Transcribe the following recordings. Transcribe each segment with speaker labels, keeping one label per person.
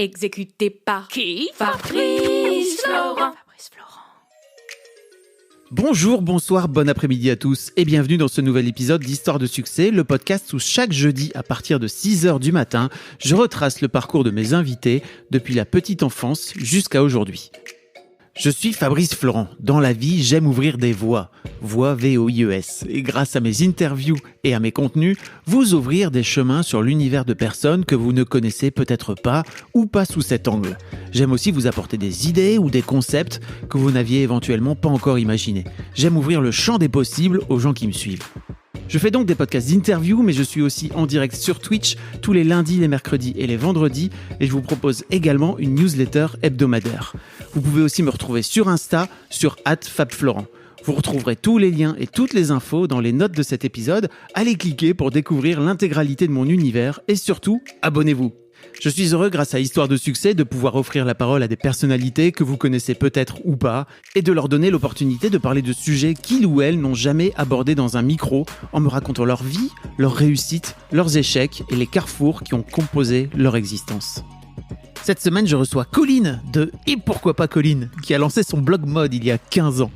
Speaker 1: Exécuté par qui? Fabrice Florent.
Speaker 2: Bonjour, bonsoir, bon après-midi à tous et bienvenue dans ce nouvel épisode d'Histoire de succès, le podcast où chaque jeudi à partir de 6h du matin, je retrace le parcours de mes invités depuis la petite enfance jusqu'à aujourd'hui. Je suis Fabrice Florent. Dans la vie, j'aime ouvrir des voies. Voies VOIES. Et grâce à mes interviews et à mes contenus, vous ouvrir des chemins sur l'univers de personnes que vous ne connaissez peut-être pas ou pas sous cet angle. J'aime aussi vous apporter des idées ou des concepts que vous n'aviez éventuellement pas encore imaginés. J'aime ouvrir le champ des possibles aux gens qui me suivent. Je fais donc des podcasts d'interview, mais je suis aussi en direct sur Twitch tous les lundis, les mercredis et les vendredis, et je vous propose également une newsletter hebdomadaire. Vous pouvez aussi me retrouver sur Insta, sur @fabflorent. Vous retrouverez tous les liens et toutes les infos dans les notes de cet épisode. Allez cliquer pour découvrir l'intégralité de mon univers et surtout, abonnez-vous. Je suis heureux, grâce à Histoire de succès, de pouvoir offrir la parole à des personnalités que vous connaissez peut-être ou pas, et de leur donner l'opportunité de parler de sujets qu'ils ou elles n'ont jamais abordés dans un micro, en me racontant leur vie, leurs réussites, leurs échecs et les carrefours qui ont composé leur existence. Cette semaine, je reçois Colline de Et pourquoi pas Colline, qui a lancé son blog mode il y a 15 ans,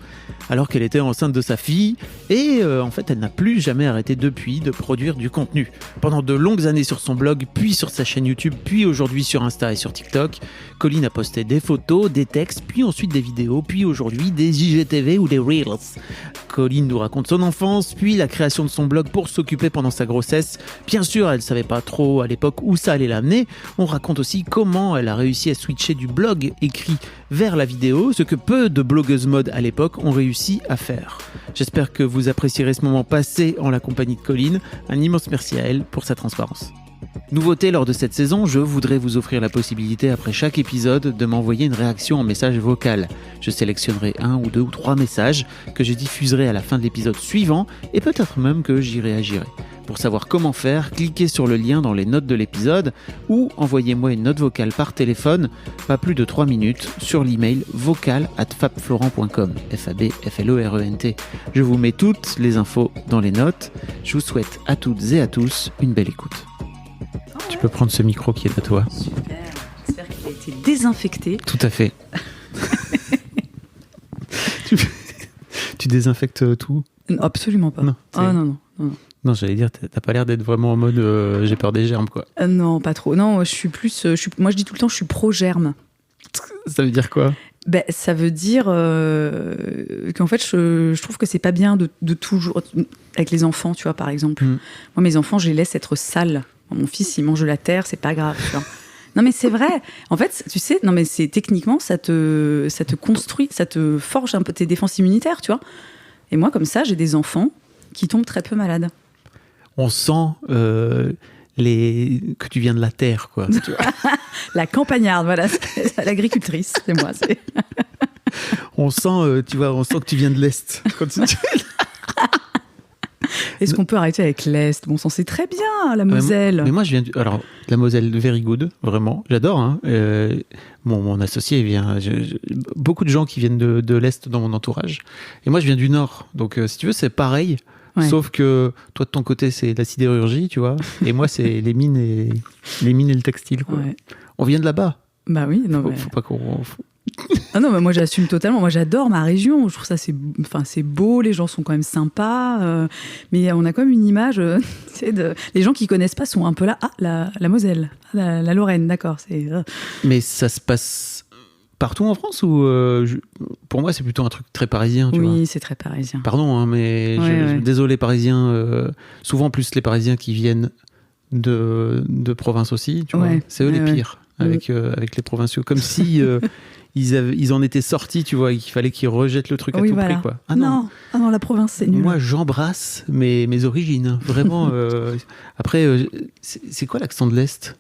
Speaker 2: alors qu'elle était enceinte de sa fille, et en fait, elle n'a plus jamais arrêté depuis de produire du contenu. Pendant de longues années sur son blog, puis sur sa chaîne YouTube, puis aujourd'hui sur Insta et sur TikTok, Colline a posté des photos, des textes, puis ensuite des vidéos, puis aujourd'hui des IGTV ou des Reels. Colline nous raconte son enfance, puis la création de son blog pour s'occuper pendant sa grossesse. Bien sûr, elle ne savait pas trop à l'époque où ça allait l'amener. On raconte aussi comment elle a réussi à switcher du blog écrit vers la vidéo, ce que peu de blogueuses mode à l'époque ont réussi à faire. J'espère que vous apprécierez ce moment passé en la compagnie de Colline. Un immense merci à elle pour sa transparence. Nouveauté lors de cette saison, je voudrais vous offrir la possibilité après chaque épisode de m'envoyer une réaction en message vocal. Je sélectionnerai 1 ou 2 ou 3 messages que je diffuserai à la fin de l'épisode suivant et peut-être même que j'y réagirai. Pour savoir comment faire, cliquez sur le lien dans les notes de l'épisode ou envoyez-moi une note vocale par téléphone, pas plus de 3 minutes, sur l'email vocal@fabflorent.com, FABFLORENT. Je vous mets toutes les infos dans les notes. Je vous souhaite à toutes et à tous une belle écoute. Tu peux prendre ce micro qui est à toi.
Speaker 3: Super, j'espère qu'il a été désinfecté.
Speaker 2: Tout à fait. tu désinfectes tout?
Speaker 3: Non, absolument pas.
Speaker 2: Non,
Speaker 3: non.
Speaker 2: Non, j'allais dire, t'as pas l'air d'être vraiment en mode j'ai peur des germes, quoi.
Speaker 3: Non, pas trop. Non, je suis plus. Moi, je dis tout le temps, je suis pro-germe.
Speaker 2: Ça veut dire quoi?
Speaker 3: Ça veut dire qu'en fait, je trouve que c'est pas bien de toujours. Avec les enfants, tu vois, par exemple. Moi, mes enfants, je les laisse être sales. Mon fils, il mange de la terre, c'est pas grave, tu vois. Non, mais c'est vrai. En fait, tu sais, c'est techniquement, ça te construit, ça te forge un peu tes défenses immunitaires, tu vois. Et moi, comme ça, j'ai des enfants qui tombent très peu malades.
Speaker 2: On sent que tu viens de la terre, quoi. Tu vois.
Speaker 3: La campagnarde, voilà, c'est l'agricultrice, c'est moi.
Speaker 2: On sent, on sent que tu viens de l'Est.
Speaker 3: Est-ce qu'on peut arrêter avec l'Est? Bon sang, c'est très bien, la Moselle.
Speaker 2: Mais moi, je viens alors, la Moselle, very good, vraiment. J'adore. Hein. Mon associé vient. Beaucoup de gens qui viennent de l'Est dans mon entourage. Et moi, je viens du Nord. Donc, si tu veux, c'est pareil. Ouais. Sauf que toi, de ton côté, c'est la sidérurgie, tu vois. Et moi, c'est les mines et le textile, quoi. Ouais. On vient de là-bas.
Speaker 3: Bah oui.
Speaker 2: Faut pas qu'on...
Speaker 3: Ah non, mais moi j'assume totalement. Moi j'adore ma région. Je trouve ça c'est beau. Les gens sont quand même sympas. Mais on a quand même une image. Les gens qui connaissent pas sont un peu là. Ah, la Moselle, la Lorraine, d'accord.
Speaker 2: Mais ça se passe partout en France ou pour moi c'est plutôt un truc très parisien. Tu vois.
Speaker 3: C'est très parisien.
Speaker 2: Pardon, hein, mais désolé Parisiens. Souvent plus les Parisiens qui viennent de province aussi. Tu vois. C'est eux les pires. Avec les provinciaux, comme si ils en étaient sortis, tu vois, et qu'il fallait qu'ils rejettent le truc à tout prix, quoi.
Speaker 3: Ah non, la province, c'est nul.
Speaker 2: Moi, j'embrasse mes origines, hein. Vraiment. Après, c'est quoi l'accent de l'Est?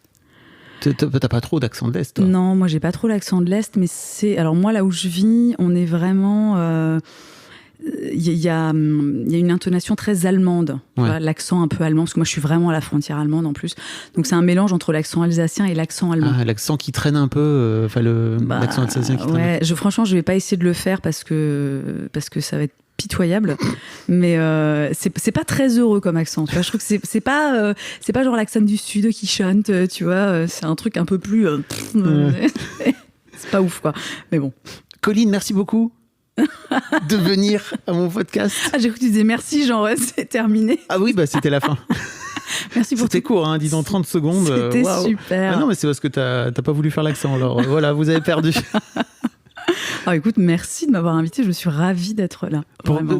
Speaker 2: T'as pas trop d'accent de l'Est, toi?
Speaker 3: Non, moi, j'ai pas trop l'accent de l'Est, mais alors moi, là où je vis, on est vraiment... Il y a une intonation très allemande, vois, l'accent un peu allemand, parce que moi je suis vraiment à la frontière allemande en plus. Donc c'est un mélange entre l'accent alsacien et l'accent allemand.
Speaker 2: Ah, l'accent qui traîne un peu, l'accent alsacien qui traîne.
Speaker 3: Franchement, je vais pas essayer de le faire parce que ça va être pitoyable, mais c'est pas très heureux comme accent. Tu vois, je trouve que c'est pas genre l'accent du sud qui chante, tu vois. C'est un truc un peu plus. C'est pas ouf, quoi. Mais bon.
Speaker 2: Colline, merci beaucoup de venir à mon podcast.
Speaker 3: Ah, j'ai cru que tu disais merci, genre c'est terminé.
Speaker 2: Ah oui, bah c'était la fin.
Speaker 3: Merci pour
Speaker 2: C'était court, hein, dis en 30 secondes.
Speaker 3: C'était
Speaker 2: waouh.
Speaker 3: super.
Speaker 2: Ah non, mais c'est parce que t'as pas voulu faire l'accent. Alors voilà, vous avez perdu.
Speaker 3: Ah, écoute, merci de m'avoir invité. Je suis ravie d'être là.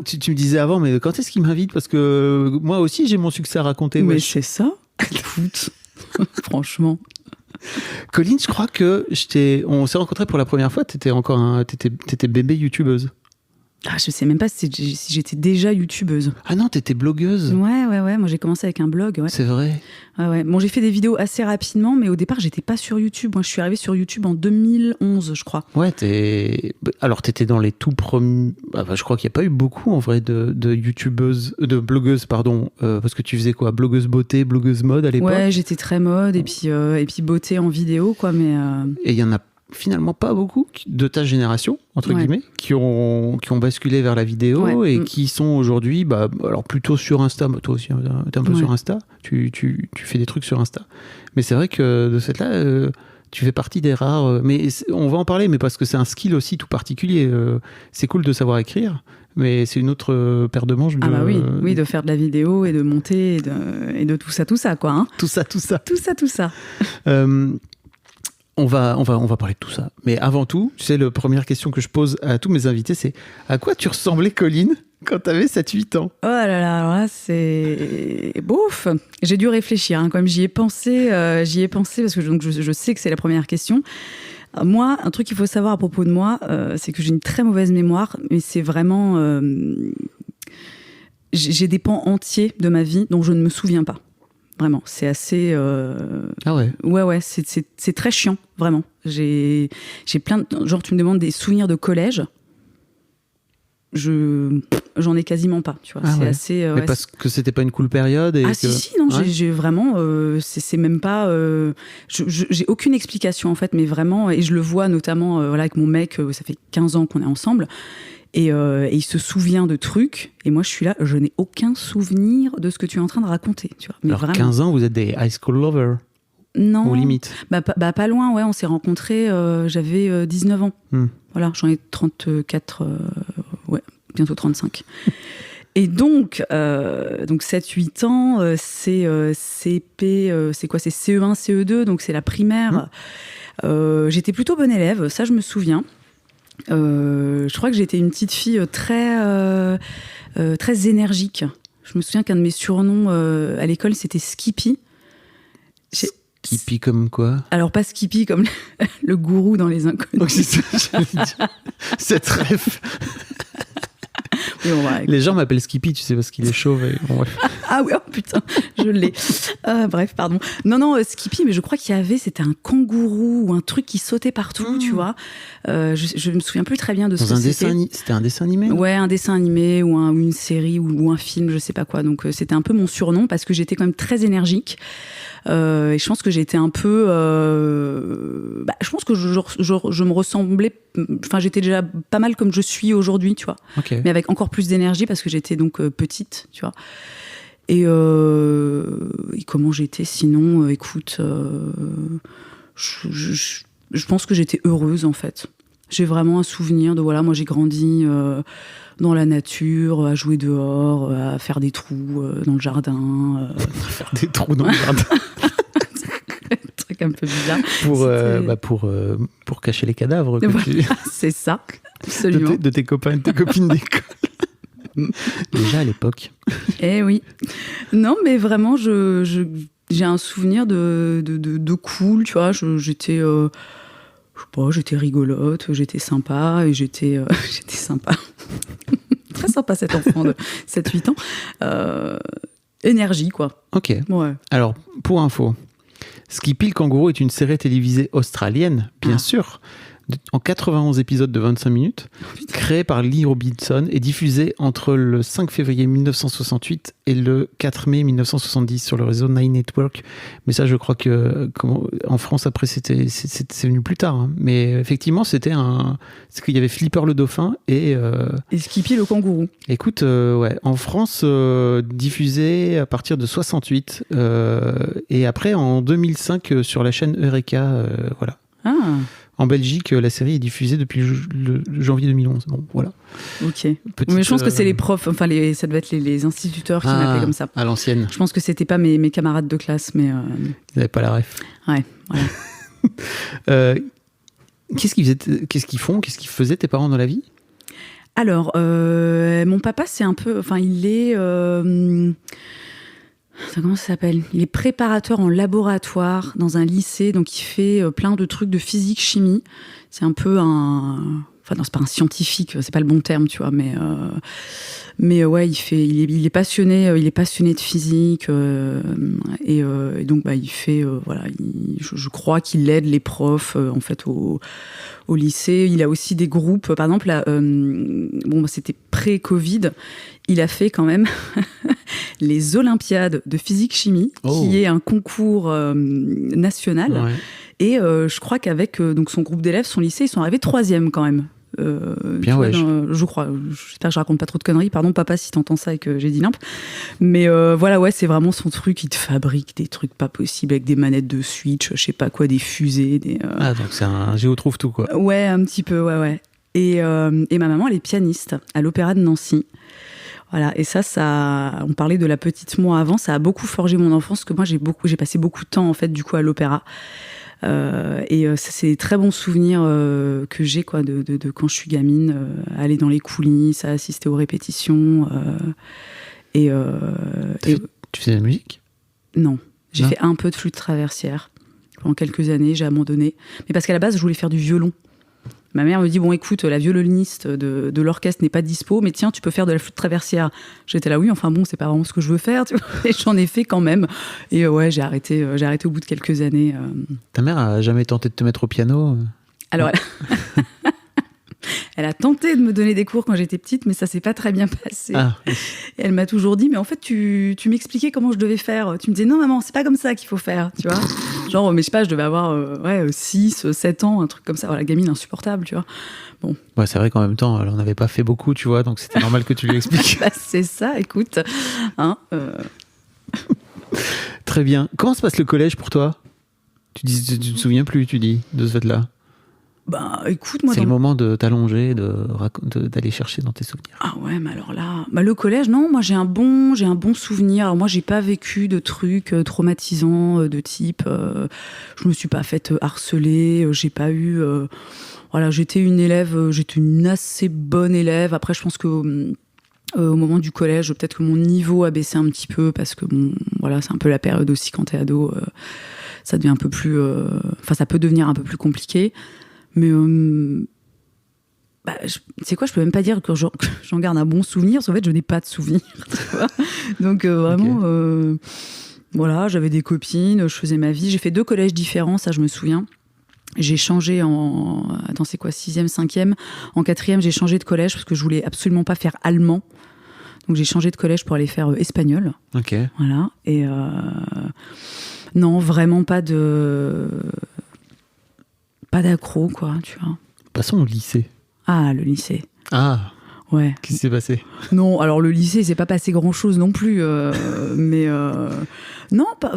Speaker 2: Tu me disais avant, mais quand est-ce qu'il m'invite? Parce que moi aussi, j'ai mon succès à raconter.
Speaker 3: Mais c'est ça. Écoute, franchement.
Speaker 2: Colline, je crois que on s'est rencontrés pour la première fois. T'étais bébé youtubeuse.
Speaker 3: Ah, je sais même pas si j'étais déjà youtubeuse.
Speaker 2: Ah non, t'étais blogueuse.
Speaker 3: Ouais. Moi, j'ai commencé avec un blog. Ouais.
Speaker 2: C'est vrai.
Speaker 3: Ouais. Bon, j'ai fait des vidéos assez rapidement, mais au départ, j'étais pas sur YouTube. Moi, je suis arrivée sur YouTube en 2011, je crois.
Speaker 2: Ouais, alors t'étais dans les tout premiers. Je crois qu'il n'y a pas eu beaucoup en vrai de blogueuses, pardon, parce que tu faisais quoi, blogueuse beauté, blogueuse mode à l'époque.
Speaker 3: Ouais, j'étais très mode et puis beauté en vidéo, quoi. Mais
Speaker 2: et il y en a finalement pas beaucoup de ta génération, entre guillemets, qui ont basculé vers la vidéo et qui sont aujourd'hui, alors plutôt sur Insta. Toi aussi, t'es un peu sur Insta. Tu fais des trucs sur Insta. Mais c'est vrai que de cette là, tu fais partie des rares. Mais on va en parler, mais parce que c'est un skill aussi tout particulier. C'est cool de savoir écrire, mais c'est une autre paire de manches.
Speaker 3: Oui, de faire de la vidéo et de monter et de tout ça, quoi. Hein.
Speaker 2: Tout ça. On va parler de tout ça. Mais avant tout, tu sais, la première question que je pose à tous mes invités, c'est à quoi tu ressemblais, Colline, quand tu avais 7-8 ans?
Speaker 3: Oh là là, alors là, c'est... Bouf. J'ai dû réfléchir, hein, quand même. J'y ai pensé parce que je sais que c'est la première question. Moi, un truc qu'il faut savoir à propos de moi, c'est que j'ai une très mauvaise mémoire, mais c'est vraiment... j'ai des pans entiers de ma vie dont je ne me souviens pas. Vraiment, c'est assez...
Speaker 2: Ah ouais.
Speaker 3: Ouais, c'est très chiant, vraiment. J'ai plein de... Genre, tu me demandes des souvenirs de collège, j'en ai quasiment pas, tu vois. C'est assez...
Speaker 2: Mais parce que c'était pas une cool période et
Speaker 3: si, non, j'ai vraiment... c'est même pas... j'ai aucune explication, en fait, mais vraiment... Et je le vois notamment avec mon mec, ça fait 15 ans qu'on est ensemble. Et il se souvient de trucs. Et moi, je suis là, je n'ai aucun souvenir de ce que tu es en train de raconter. Tu vois. Mais
Speaker 2: alors,
Speaker 3: vraiment.
Speaker 2: 15 ans, vous êtes des high school lovers?
Speaker 3: Non.
Speaker 2: Aux limites.
Speaker 3: Pas loin, ouais. On s'est rencontrés, j'avais 19 ans. Voilà, j'en ai 34, bientôt 35. Et donc 7-8 ans, c'est CP, c'est quoi? C'est CE1, CE2, donc c'est la primaire. J'étais plutôt bonne élève, ça je me souviens. Je crois que j'étais une petite fille très énergique. Je me souviens qu'un de mes surnoms à l'école, c'était Skippy.
Speaker 2: Skippy comme quoi? Alors
Speaker 3: pas Skippy comme le gourou dans Les Inconnus.
Speaker 2: Oh, c'est ça, j'allais dire. Cette ref.
Speaker 3: Oui,
Speaker 2: les gens m'appellent Skippy, tu sais, parce qu'il est chauve.
Speaker 3: Ah oui, oh putain, je l'ai. Bref, pardon. Non, Skippy, mais je crois c'était un kangourou ou un truc qui sautait partout, tu vois. Je me souviens plus très bien de ce que c'était.
Speaker 2: C'était un dessin animé?
Speaker 3: Ouais, un dessin animé ou une série ou un film, je sais pas quoi. Donc c'était un peu mon surnom parce que j'étais quand même très énergique. Et je pense que j'étais un peu... je pense que je me ressemblais... Enfin, j'étais déjà pas mal comme je suis aujourd'hui, tu vois.
Speaker 2: Okay.
Speaker 3: Mais avec encore plus d'énergie parce que j'étais donc petite, tu vois. Et comment j'étais sinon écoute, je pense que j'étais heureuse, en fait. J'ai vraiment un souvenir de... Voilà, moi, j'ai grandi... dans la nature, à jouer dehors, à faire des trous dans le jardin.
Speaker 2: Faire des trous dans le jardin.
Speaker 3: Un truc un peu bizarre.
Speaker 2: Pour cacher les cadavres.
Speaker 3: C'est ça, absolument.
Speaker 2: De tes copains et de tes copines d'école. Déjà à l'époque.
Speaker 3: Eh oui. Non, mais vraiment, j'ai un souvenir de cool, tu vois. J'étais... je sais pas, j'étais rigolote, j'étais sympa et j'étais sympa. Très sympa cet enfant de 7-8 ans. Énergie, quoi.
Speaker 2: Ok.
Speaker 3: Ouais.
Speaker 2: Alors, pour info, Skippy le kangourou est une série télévisée australienne, bien sûr, en 91 épisodes de 25 minutes, créé par Lee Robinson et diffusé entre le 5 février 1968 et le 4 mai 1970 sur le réseau Nine Network. Mais ça, je crois que en France, après, c'est venu plus tard. Hein. Mais effectivement, c'est qu'il y avait Flipper le dauphin et
Speaker 3: Skippy le kangourou.
Speaker 2: Écoute, ouais, en France, diffusé à partir de 68 et après en 2005 sur la chaîne Eureka, voilà.
Speaker 3: Ah.
Speaker 2: En Belgique, la série est diffusée depuis le janvier 2011. Bon, voilà.
Speaker 3: Ok. Mais je pense que c'est les profs, enfin, ça devait être les instituteurs qui m'appelaient comme ça.
Speaker 2: À l'ancienne.
Speaker 3: Je pense que c'était pas mes camarades de classe, mais.
Speaker 2: Ils n'avaient pas la ref.
Speaker 3: Ouais, voilà.
Speaker 2: Qu'est-ce qu'ils faisaient tes parents dans la vie ?
Speaker 3: Alors, mon papa, c'est un peu. Enfin, il est. Comment ça s'appelle ? Il est préparateur en laboratoire dans un lycée, donc il fait plein de trucs de physique, chimie. C'est un peu un... Enfin, non, c'est pas un scientifique, c'est pas le bon terme, tu vois, mais ouais, il est passionné de physique, et donc, bah, il fait, voilà, je crois qu'il aide les profs, en fait, au lycée. Il a aussi des groupes, par exemple, là, bon, c'était pré-Covid, il a fait quand même les Olympiades de physique-chimie, qui est un concours national.
Speaker 2: Ouais.
Speaker 3: Et je crois qu'avec donc son groupe d'élèves, son lycée, ils sont arrivés 3e quand même.
Speaker 2: Bien, ouais.
Speaker 3: Je crois. J'espère que je raconte pas trop de conneries. Pardon, papa, si t'entends ça et que j'ai dit nimp. Mais voilà, ouais, c'est vraiment son truc. Il te fabrique des trucs pas possibles avec des manettes de Switch, je sais pas quoi, des fusées.
Speaker 2: Ah, donc c'est un Géo trouve tout, quoi.
Speaker 3: Ouais, un petit peu, ouais. Et ma maman, elle est pianiste à l'Opéra de Nancy. Voilà, et ça, on parlait de la petite moi avant, ça a beaucoup forgé mon enfance, parce que moi, j'ai passé beaucoup de temps, en fait, du coup, à l'opéra. Et ça, c'est des très bons souvenirs que j'ai, quoi, de quand je suis gamine, aller dans les coulisses, assister aux répétitions. Tu
Speaker 2: faisais de la musique ?
Speaker 3: Non, j'ai fait un peu de flûte traversière. Pendant quelques années, j'ai abandonné. Mais parce qu'à la base, je voulais faire du violon. Ma mère me dit, bon, écoute, la violoniste de l'orchestre n'est pas dispo, mais tiens, tu peux faire de la flûte traversière. J'étais là, oui, enfin bon, c'est pas vraiment ce que je veux faire, tu vois. Et j'en ai fait quand même. Et ouais, j'ai arrêté au bout de quelques années.
Speaker 2: Ta mère a jamais tenté de te mettre au piano ?
Speaker 3: Alors, elle a tenté de me donner des cours quand j'étais petite, mais ça s'est pas très bien passé. Ah. Et elle m'a toujours dit, mais en fait, tu m'expliquais comment je devais faire. Tu me disais, non, maman, c'est pas comme ça qu'il faut faire, tu vois. Genre, mais je sais pas, je devais avoir 6, 7 ans, un truc comme ça. Voilà, gamine insupportable, tu vois. Bon. Ouais,
Speaker 2: c'est vrai qu'en même temps, elle en avait pas fait beaucoup, tu vois, donc c'était normal que tu lui expliques.
Speaker 3: Bah, c'est ça, écoute. Hein,
Speaker 2: Très bien. Comment se passe le collège pour toi ? Tu te souviens plus, tu dis, de ce fait-là ?
Speaker 3: Bah, écoute, moi.
Speaker 2: C'est le moment de t'allonger, d'aller chercher dans tes souvenirs.
Speaker 3: Ah ouais, mais alors là, le collège, non, moi j'ai un bon souvenir. Alors moi, j'ai pas vécu de trucs traumatisants de type, je me suis pas faite harceler, j'ai pas eu, voilà, j'étais une assez bonne élève. Après, je pense que au moment du collège, peut-être que mon niveau a baissé un petit peu parce que bon, voilà, c'est un peu la période aussi quand t'es ado, ça devient un peu plus, ça peut devenir un peu plus compliqué. Mais c'est quoi, je peux même pas dire que j'en garde un bon souvenir, parce qu'en fait, je n'ai pas de souvenir. Tu vois. Donc, vraiment, okay. Voilà, j'avais des copines, je faisais ma vie. J'ai fait 2 collèges différents, ça, je me souviens. J'ai changé attends, c'est quoi, 6e, 5e. En 4e, j'ai changé de collège, parce que je voulais absolument pas faire allemand. Donc, j'ai changé de collège pour aller faire espagnol.
Speaker 2: Ok.
Speaker 3: Voilà. Et non, vraiment pas d'accro, quoi, tu vois.
Speaker 2: Passons au lycée.
Speaker 3: Ah, le lycée.
Speaker 2: Ah.
Speaker 3: Ouais.
Speaker 2: Qu'est-ce qui s'est passé ?
Speaker 3: Non, alors le lycée, il s'est pas passé grand-chose non plus, mais non, pas.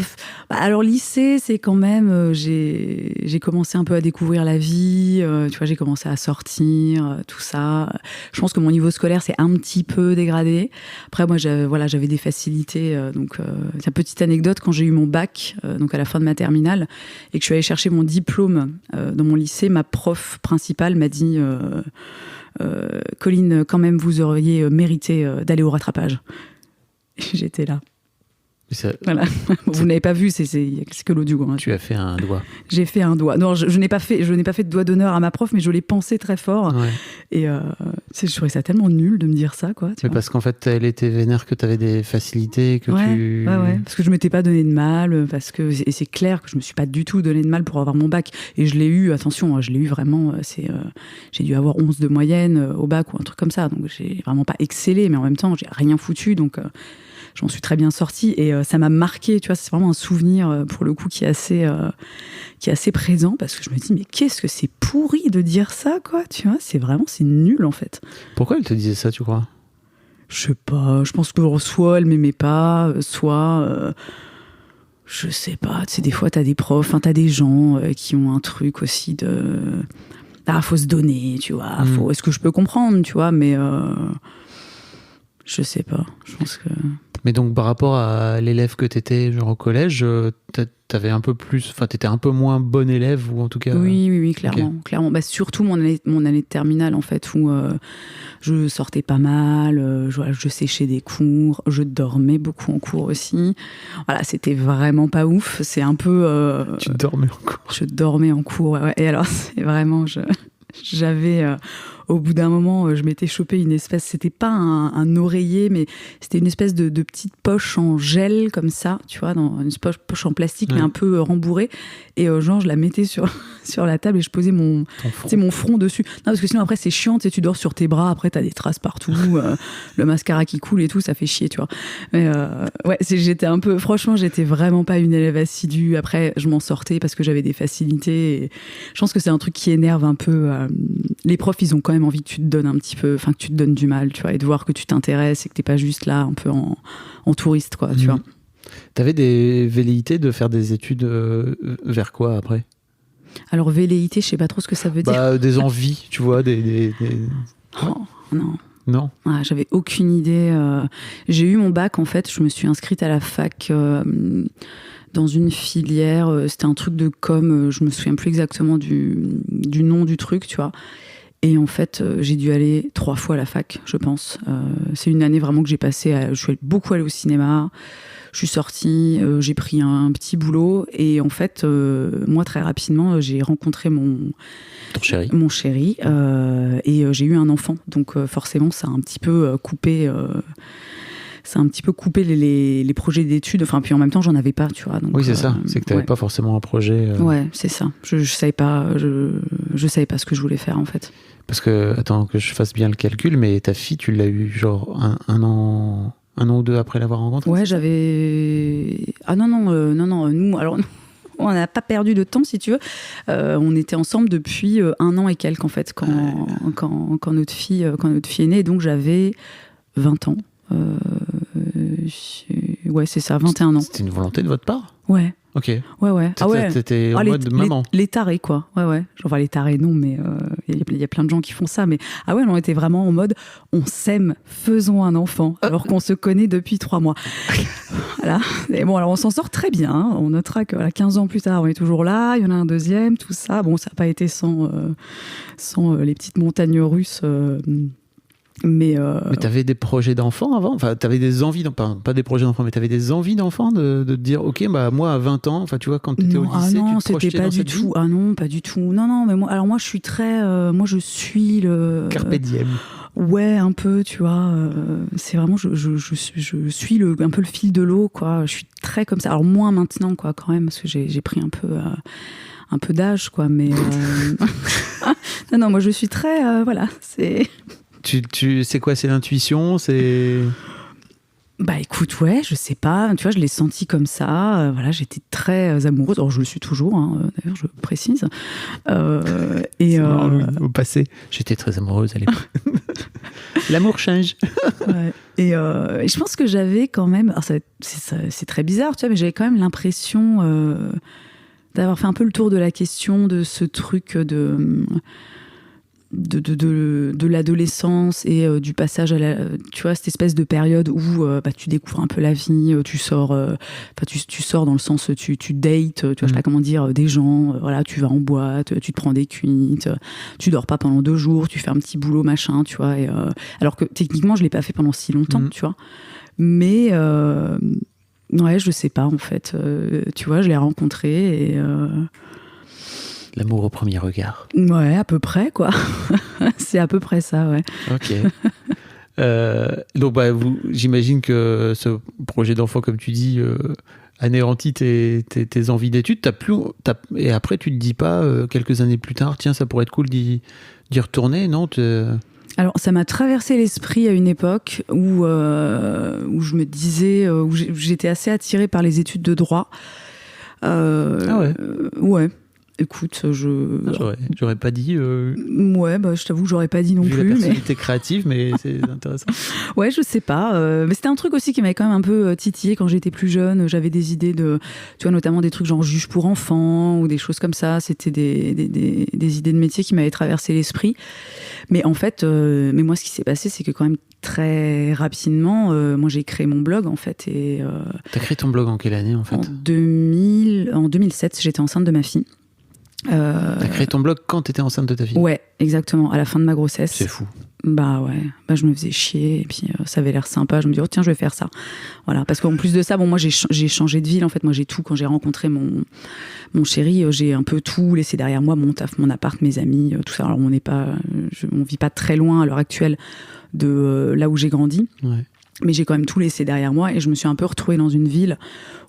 Speaker 3: Alors lycée, c'est quand même, j'ai commencé un peu à découvrir la vie, tu vois, j'ai commencé à sortir, tout ça. Je pense que mon niveau scolaire s'est un petit peu dégradé. Après, moi, j'avais des facilités, donc c'est une petite anecdote, quand j'ai eu mon bac, donc à la fin de ma terminale, et que je suis allée chercher mon diplôme dans mon lycée, ma prof principale m'a dit. Colline, quand même, vous auriez mérité d'aller au rattrapage. Et j'étais là. Voilà. Vous n'avez pas vu, c'est que l'audio. Hein.
Speaker 2: Tu as fait un doigt.
Speaker 3: J'ai fait un doigt. Non, je n'ai pas fait de doigt d'honneur à ma prof, mais je l'ai pensé très fort.
Speaker 2: Ouais.
Speaker 3: Et je trouvais ça tellement nul de me dire ça, quoi.
Speaker 2: Mais parce qu'en fait, elle était vénère que tu avais des facilités, que tu...
Speaker 3: Ouais. Parce que je m'étais pas donné de mal, et c'est clair que je me suis pas du tout donné de mal pour avoir mon bac. Et je l'ai eu, attention, je l'ai eu vraiment, j'ai dû avoir 11 de moyenne au bac ou un truc comme ça. Donc j'ai vraiment pas excellé, mais en même temps, j'ai rien foutu. Donc je m'en suis très bien sortie et ça m'a marqué, tu vois, c'est vraiment un souvenir pour le coup qui est assez présent parce que je me dis mais qu'est-ce que c'est pourri de dire ça, quoi, tu vois, c'est nul en fait.
Speaker 2: Pourquoi elle te disait ça, tu crois?
Speaker 3: Je sais pas, je pense que soit elle m'aimait pas, soit je sais pas, tu sais, des fois t'as des profs, t'as des gens qui ont un truc aussi de faut se donner, tu vois, est-ce que je peux comprendre, tu vois, mais je sais pas, je pense que...
Speaker 2: Mais donc, par rapport à l'élève que t'étais, genre au collège, t'avais un peu plus... Enfin, t'étais un peu moins bon élève, ou en tout cas...
Speaker 3: Oui, clairement.
Speaker 2: Okay.
Speaker 3: Clairement. Bah, surtout mon année de terminale, en fait, où je sortais pas mal, je séchais des cours, je dormais beaucoup en cours aussi. Voilà, c'était vraiment pas ouf. C'est un peu...
Speaker 2: Tu dormais en cours? Je
Speaker 3: dormais en cours, ouais. Et alors, c'est vraiment... J'avais... au bout d'un moment, je m'étais chopé une espèce, c'était pas un oreiller, mais c'était une espèce de petite poche en gel comme ça, tu vois, dans une poche en plastique, mais un peu rembourrée. Et genre, je la mettais sur la table et je posais mon front dessus. Non, parce que sinon, après, c'est chiant, tu dors sur tes bras, après, t'as des traces partout, le mascara qui coule et tout, ça fait chier, tu vois. Mais j'étais un peu, franchement, j'étais vraiment pas une élève assidue. Après, je m'en sortais parce que j'avais des facilités. Et je pense que c'est un truc qui énerve un peu. Les profs, ils ont quand même envie que tu te donnes un petit peu, que tu te donnes du mal, tu vois, et de voir que tu t'intéresses et que t'es pas juste là un peu en touriste, quoi, tu vois.
Speaker 2: T'avais des velléités de faire des études vers quoi après? Alors
Speaker 3: velléité, je sais pas trop ce que ça veut dire.
Speaker 2: Des envies, tu vois,
Speaker 3: Oh, non.
Speaker 2: Non.
Speaker 3: J'avais aucune idée. J'ai eu mon bac, en fait, je me suis inscrite à la fac dans une filière, c'était un truc de com, je me souviens plus exactement du nom du truc, tu vois. Et en fait, j'ai dû aller 3 fois à la fac, je pense. C'est une année vraiment que j'ai passé, je suis beaucoup allée au cinéma, je suis sortie, j'ai pris un petit boulot, et en fait, moi, très rapidement, j'ai rencontré mon chéri, et j'ai eu un enfant. Donc forcément, ça a un petit peu coupé... ça a un petit peu coupé les projets d'études. Enfin, puis en même temps, j'en avais pas, tu vois. Donc,
Speaker 2: oui, c'est ça. C'est que tu n'avais pas forcément un projet.
Speaker 3: Ouais, c'est ça. Je savais pas. Je savais pas ce que je voulais faire, en fait.
Speaker 2: Parce que, attends, que je fasse bien le calcul, mais ta fille, tu l'as eu genre un an ou 2 après l'avoir rencontrée? Ouais,
Speaker 3: j'avais... Ah non, nous, alors... On n'a pas perdu de temps, si tu veux. On était ensemble depuis 1 an et quelques, en fait, quand notre fille est née. Donc, j'avais 20 ans. Ouais, c'est ça, 21 ans.
Speaker 2: C'était une volonté de votre part?
Speaker 3: Ouais.
Speaker 2: Ok.
Speaker 3: Ouais.
Speaker 2: T'étais en mode maman.
Speaker 3: Les tarés, quoi. Ouais. Enfin, les tarés, non, mais il y a plein de gens qui font ça. Mais on était vraiment en mode, on s'aime, faisons un enfant, alors qu'on se connaît depuis 3 mois. Voilà. Et bon, alors on s'en sort très bien. Hein. On notera que 15 ans plus tard, on est toujours là. Il y en a un deuxième, tout ça. Bon, ça n'a pas été sans les petites montagnes russes. Mais
Speaker 2: t'avais des projets d'enfant avant? Enfin, t'avais des envies d'enfant, pas des projets d'enfant, mais t'avais des envies d'enfant de te dire, ok, bah moi à 20 ans, enfin tu vois, quand t'étais au lycée, tu te projetais dans cette vie?
Speaker 3: Ah non, pas du tout. Non, mais moi je suis très, moi je suis le
Speaker 2: Carpe diem.
Speaker 3: Ouais, un peu, tu vois. C'est vraiment, je suis un peu le fil de l'eau, quoi. Je suis très comme ça. Alors moins maintenant, quoi, quand même, parce que j'ai pris un peu d'âge, quoi. Mais non, moi je suis très, voilà, c'est.
Speaker 2: C'est quoi, c'est l'intuition, c'est...
Speaker 3: Bah écoute, ouais, je sais pas, tu vois, je l'ai senti comme ça, voilà, j'étais très amoureuse, alors je le suis toujours, hein, d'ailleurs, je précise.
Speaker 2: Au passé, j'étais très amoureuse à l'époque. L'amour change.
Speaker 3: Ouais. Et je pense que j'avais quand même, alors c'est très bizarre, tu vois, mais j'avais quand même l'impression d'avoir fait un peu le tour de la question de ce truc de l'adolescence et du passage à tu vois, cette espèce de période où tu découvres un peu la vie, tu sors dans le sens tu dates, tu vois, je sais pas comment dire, des gens, voilà, tu vas en boîte, tu te prends des cuites, tu dors pas pendant 2 jours, tu fais un petit boulot machin, tu vois, et alors que techniquement je l'ai pas fait pendant si longtemps, tu vois, mais Ouais, je sais pas en fait. Tu vois, je l'ai rencontré et...
Speaker 2: L'amour au premier regard.
Speaker 3: Ouais, à peu près, quoi. C'est à peu près ça, ouais.
Speaker 2: Ok. Donc, j'imagine que ce projet d'enfant, comme tu dis, anéantit tes envies d'études. Et après, tu te dis pas, quelques années plus tard, tiens, ça pourrait être cool d'y retourner, non?
Speaker 3: Alors, ça m'a traversé l'esprit à une époque où je me disais, où j'étais assez attirée par les études de droit.
Speaker 2: Ah ouais.
Speaker 3: Ouais. Écoute,
Speaker 2: j'aurais pas dit.
Speaker 3: Ouais, je t'avoue que j'aurais pas dit non
Speaker 2: vu
Speaker 3: plus.
Speaker 2: La personnalité créative, mais c'est intéressant.
Speaker 3: Ouais, je sais pas. Mais c'était un truc aussi qui m'avait quand même un peu titillé quand j'étais plus jeune. J'avais des idées de, tu vois, notamment des trucs genre juge pour enfants ou des choses comme ça. C'était des idées de métier qui m'avaient traversé l'esprit. Mais en fait, mais moi, ce qui s'est passé, c'est que quand même très rapidement, moi, j'ai créé mon blog en fait. Et
Speaker 2: t'as créé ton blog en quelle année en fait?
Speaker 3: En 2007, j'étais enceinte de ma fille.
Speaker 2: T'as créé ton blog quand t'étais enceinte de ta fille?
Speaker 3: Ouais, exactement, à la fin de ma grossesse.
Speaker 2: C'est fou.
Speaker 3: Bah ouais, je me faisais chier et puis ça avait l'air sympa. Je me dis, oh tiens, je vais faire ça. Voilà, parce qu'en plus de ça, bon, moi j'ai changé de ville. En fait, moi j'ai tout. Quand j'ai rencontré mon chéri, j'ai un peu tout laissé derrière moi, mon taf, mon appart, mes amis, tout ça. Alors on vit pas très loin à l'heure actuelle de là où j'ai grandi.
Speaker 2: Ouais.
Speaker 3: Mais j'ai quand même tout laissé derrière moi et je me suis un peu retrouvée dans une ville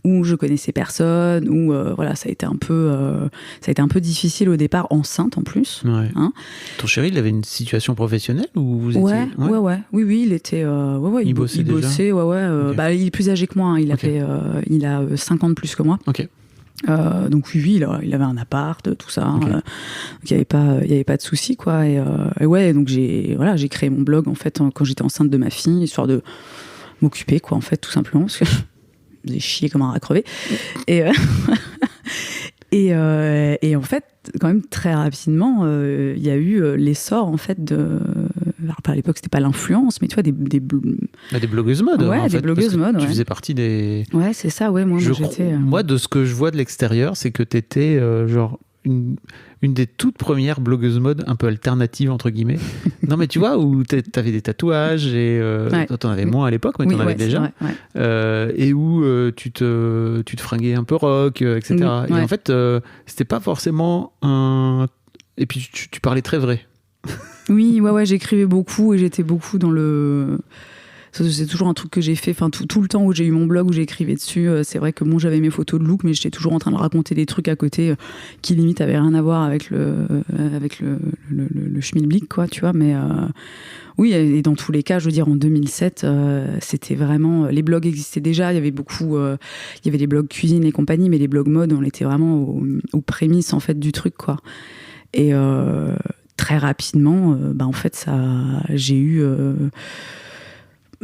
Speaker 3: où je connaissais personne, où voilà, ça a été un peu difficile au départ, enceinte en plus.
Speaker 2: Ouais.
Speaker 3: Hein.
Speaker 2: Ton chéri, il avait une situation professionnelle ou vous étiez...
Speaker 3: Ouais. Oui, il était il bossait déjà. Okay. Il est plus âgé que moi, hein. Il a 5 ans de plus que moi.
Speaker 2: OK.
Speaker 3: Donc oui, il avait un appart, tout ça.
Speaker 2: Okay.
Speaker 3: Donc il y avait pas de souci, quoi. Et ouais, donc j'ai créé mon blog en fait quand j'étais enceinte de ma fille, histoire de m'occuper, quoi, en fait, tout simplement, parce que je me faisais chier comme un rat crevé. Et en fait, quand même très rapidement, il y a eu l'essor en fait de. Alors, à l'époque, c'était pas l'influence, mais tu vois des
Speaker 2: blogueuses mode.
Speaker 3: Ouais,
Speaker 2: en
Speaker 3: des
Speaker 2: fait,
Speaker 3: blogueuses mode.
Speaker 2: Tu
Speaker 3: ouais.
Speaker 2: faisais partie des.
Speaker 3: Ouais, c'est ça. Ouais, moi j'étais.
Speaker 2: Moi, de ce que je vois de l'extérieur, c'est que t'étais genre une des toutes premières blogueuses mode un peu alternatives entre guillemets. Non mais tu vois, où t'avais des tatouages et t'en avais moins à l'époque, mais t'en avais déjà. Vrai, ouais. Et où tu te fringuais un peu rock, etc. Et en fait, c'était pas forcément un. Et puis tu parlais très vrai.
Speaker 3: Oui, j'écrivais beaucoup et j'étais beaucoup dans le. C'est toujours un truc que j'ai fait, enfin tout le temps où j'ai eu mon blog, où j'écrivais dessus, c'est vrai que j'avais mes photos de look, mais j'étais toujours en train de raconter des trucs à côté qui limite avaient rien à voir avec le schmilblick, quoi, tu vois, mais oui, et dans tous les cas, je veux dire, en 2007, c'était vraiment, les blogs existaient déjà, il y avait les blogs cuisine et compagnie, mais les blogs mode, on était vraiment aux prémices, en fait, du truc, quoi. Et très rapidement, en fait, j'ai eu...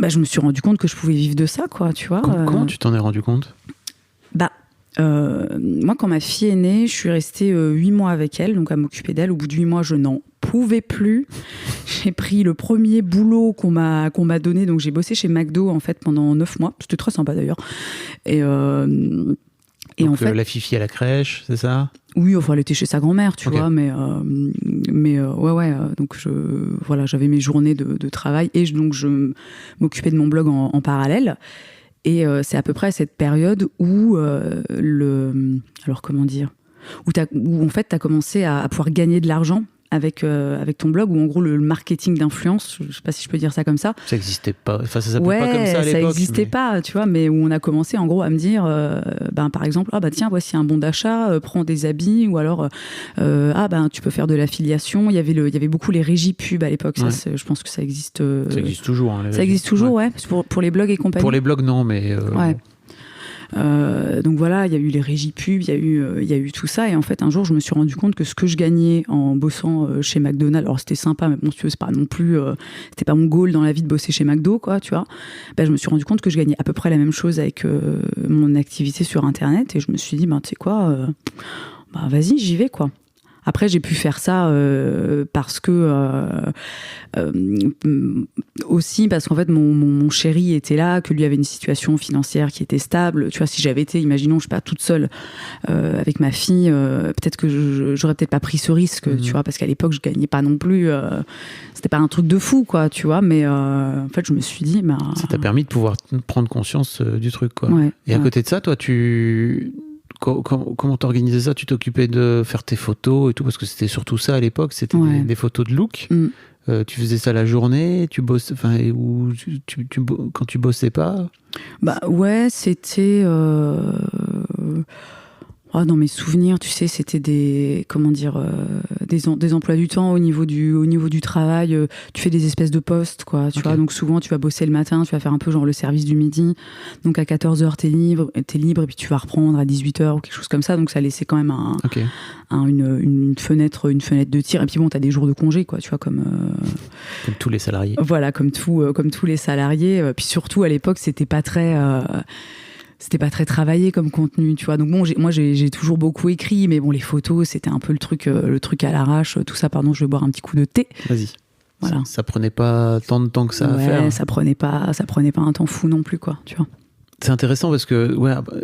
Speaker 3: je me suis rendu compte que je pouvais vivre de ça, quoi, tu vois.
Speaker 2: Comment tu t'en es rendu compte ?
Speaker 3: Moi, quand ma fille est née, je suis restée 8 mois avec elle, donc à m'occuper d'elle. Au bout de 8 mois, je n'en pouvais plus. J'ai pris le premier boulot qu'on m'a donné, donc j'ai bossé chez McDo, en fait, pendant 9 mois. C'était très sympa, d'ailleurs. Et donc,
Speaker 2: en fait... la fifi à la crèche, c'est ça ?
Speaker 3: Oui, enfin, elle était chez sa grand-mère, tu vois, mais donc j'avais mes journées de travail et donc je m'occupais de mon blog en parallèle. Et c'est à peu près à cette période où alors comment dire, où en fait t'as commencé à pouvoir gagner de l'argent avec ton blog, ou en gros le marketing d'influence, je sais pas si je peux dire ça comme ça.
Speaker 2: Ça n'existait pas, enfin ça s'appelait pas comme ça à l'époque.
Speaker 3: Ça n'existait pas, tu vois, mais où on a commencé en gros à me dire, par exemple, tiens, voici un bon d'achat, prends des habits, ou alors tu peux faire de l'affiliation. Il y avait beaucoup les régies pub à l'époque,
Speaker 2: ouais.
Speaker 3: Ça, je pense que ça existe.
Speaker 2: Ça existe toujours. Hein,
Speaker 3: ça existe toujours, ouais. Pour les blogs et compagnie.
Speaker 2: Pour les blogs non, mais.
Speaker 3: Ouais. Donc voilà, il y a eu les régies pub, il y a eu tout ça, et en fait un jour je me suis rendu compte que ce que je gagnais en bossant chez McDonald's, alors c'était sympa, mais bon, c'est pas non plus, c'était pas mon goal dans la vie de bosser chez McDo, quoi, tu vois. Je me suis rendu compte que je gagnais à peu près la même chose avec mon activité sur internet, et je me suis dit, tu sais quoi, vas-y, j'y vais, quoi. Après, j'ai pu faire ça parce que aussi parce qu'en fait mon chéri était là, que lui avait une situation financière qui était stable. Tu vois, si j'avais été, imaginons, je sais pas, toute seule avec ma fille, peut-être que j'aurais peut-être pas pris ce risque, tu vois, parce qu'à l'époque je gagnais pas non plus. C'était pas un truc de fou, quoi, tu vois. Mais en fait, je me suis dit,
Speaker 2: ça t'a permis de pouvoir prendre conscience du truc, quoi.
Speaker 3: Ouais,
Speaker 2: et à côté de ça, toi, comment t'organisais ça? Tu t'occupais de faire tes photos et tout, parce que c'était surtout ça à l'époque, c'était des photos de look. Tu faisais ça la journée, tu bossais, enfin, ou quand tu bossais pas?
Speaker 3: Bah ouais, c'était dans mes souvenirs, tu sais, c'était des emplois du temps au niveau du travail. Tu fais des espèces de postes, quoi. Tu vois, donc souvent tu vas bosser le matin, tu vas faire un peu genre le service du midi. Donc à 14h t'es libre et puis tu vas reprendre à 18h ou quelque chose comme ça. Donc ça laissait quand même une fenêtre de tir. Et puis bon, t'as des jours de congé, quoi. Tu vois, comme
Speaker 2: tous les salariés.
Speaker 3: Voilà, comme tous les salariés. Puis surtout à l'époque, c'était pas très travaillé comme contenu, tu vois. Donc bon, moi j'ai toujours beaucoup écrit, mais bon, les photos, c'était un peu le truc à l'arrache, tout ça. Pardon, je vais boire un petit coup de thé.
Speaker 2: Vas-y.
Speaker 3: Voilà.
Speaker 2: Ça prenait pas tant de temps que ça à faire.
Speaker 3: Ça prenait pas un temps fou non plus, quoi, tu vois.
Speaker 2: C'est intéressant parce que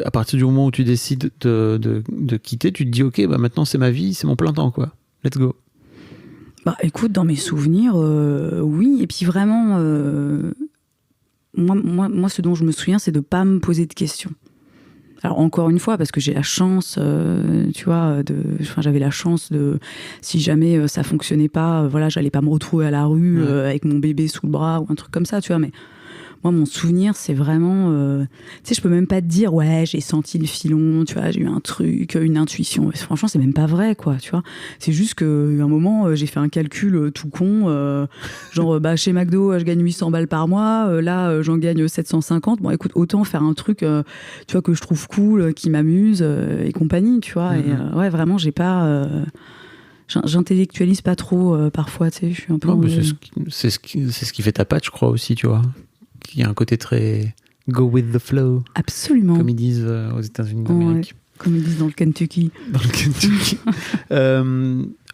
Speaker 2: à partir du moment où tu décides de quitter, tu te dis ok, bah maintenant c'est ma vie, c'est mon plein temps, quoi. Let's go.
Speaker 3: Bah écoute, dans mes souvenirs, oui. Et puis vraiment, moi, ce dont je me souviens, c'est de pas me poser de questions. Alors encore une fois, parce que j'ai la chance, tu vois, j'avais la chance de, si jamais ça fonctionnait pas, voilà, j'allais pas me retrouver à la rue avec mon bébé sous le bras ou un truc comme ça, tu vois. Mais moi, mon souvenir, c'est vraiment, tu sais, je peux même pas te dire, ouais, j'ai senti le filon, tu vois, j'ai eu un truc, une intuition. Franchement, c'est même pas vrai, quoi, tu vois. C'est juste qu'à un moment, j'ai fait un calcul tout con, genre, chez McDo, je gagne 800 balles par mois, là, j'en gagne 750. Bon, écoute, autant faire un truc, tu vois, que je trouve cool, qui m'amuse et compagnie, tu vois. Et ouais, vraiment, j'ai pas. J'intellectualise pas trop parfois, tu sais, je suis un peu.
Speaker 2: Non, mais c'est ce qui fait ta patte, je crois aussi, tu vois. Il y a un côté très go with the flow.
Speaker 3: Absolument.
Speaker 2: Comme ils disent aux États-Unis d'Amérique.
Speaker 3: Ouais, comme ils disent dans le Kentucky.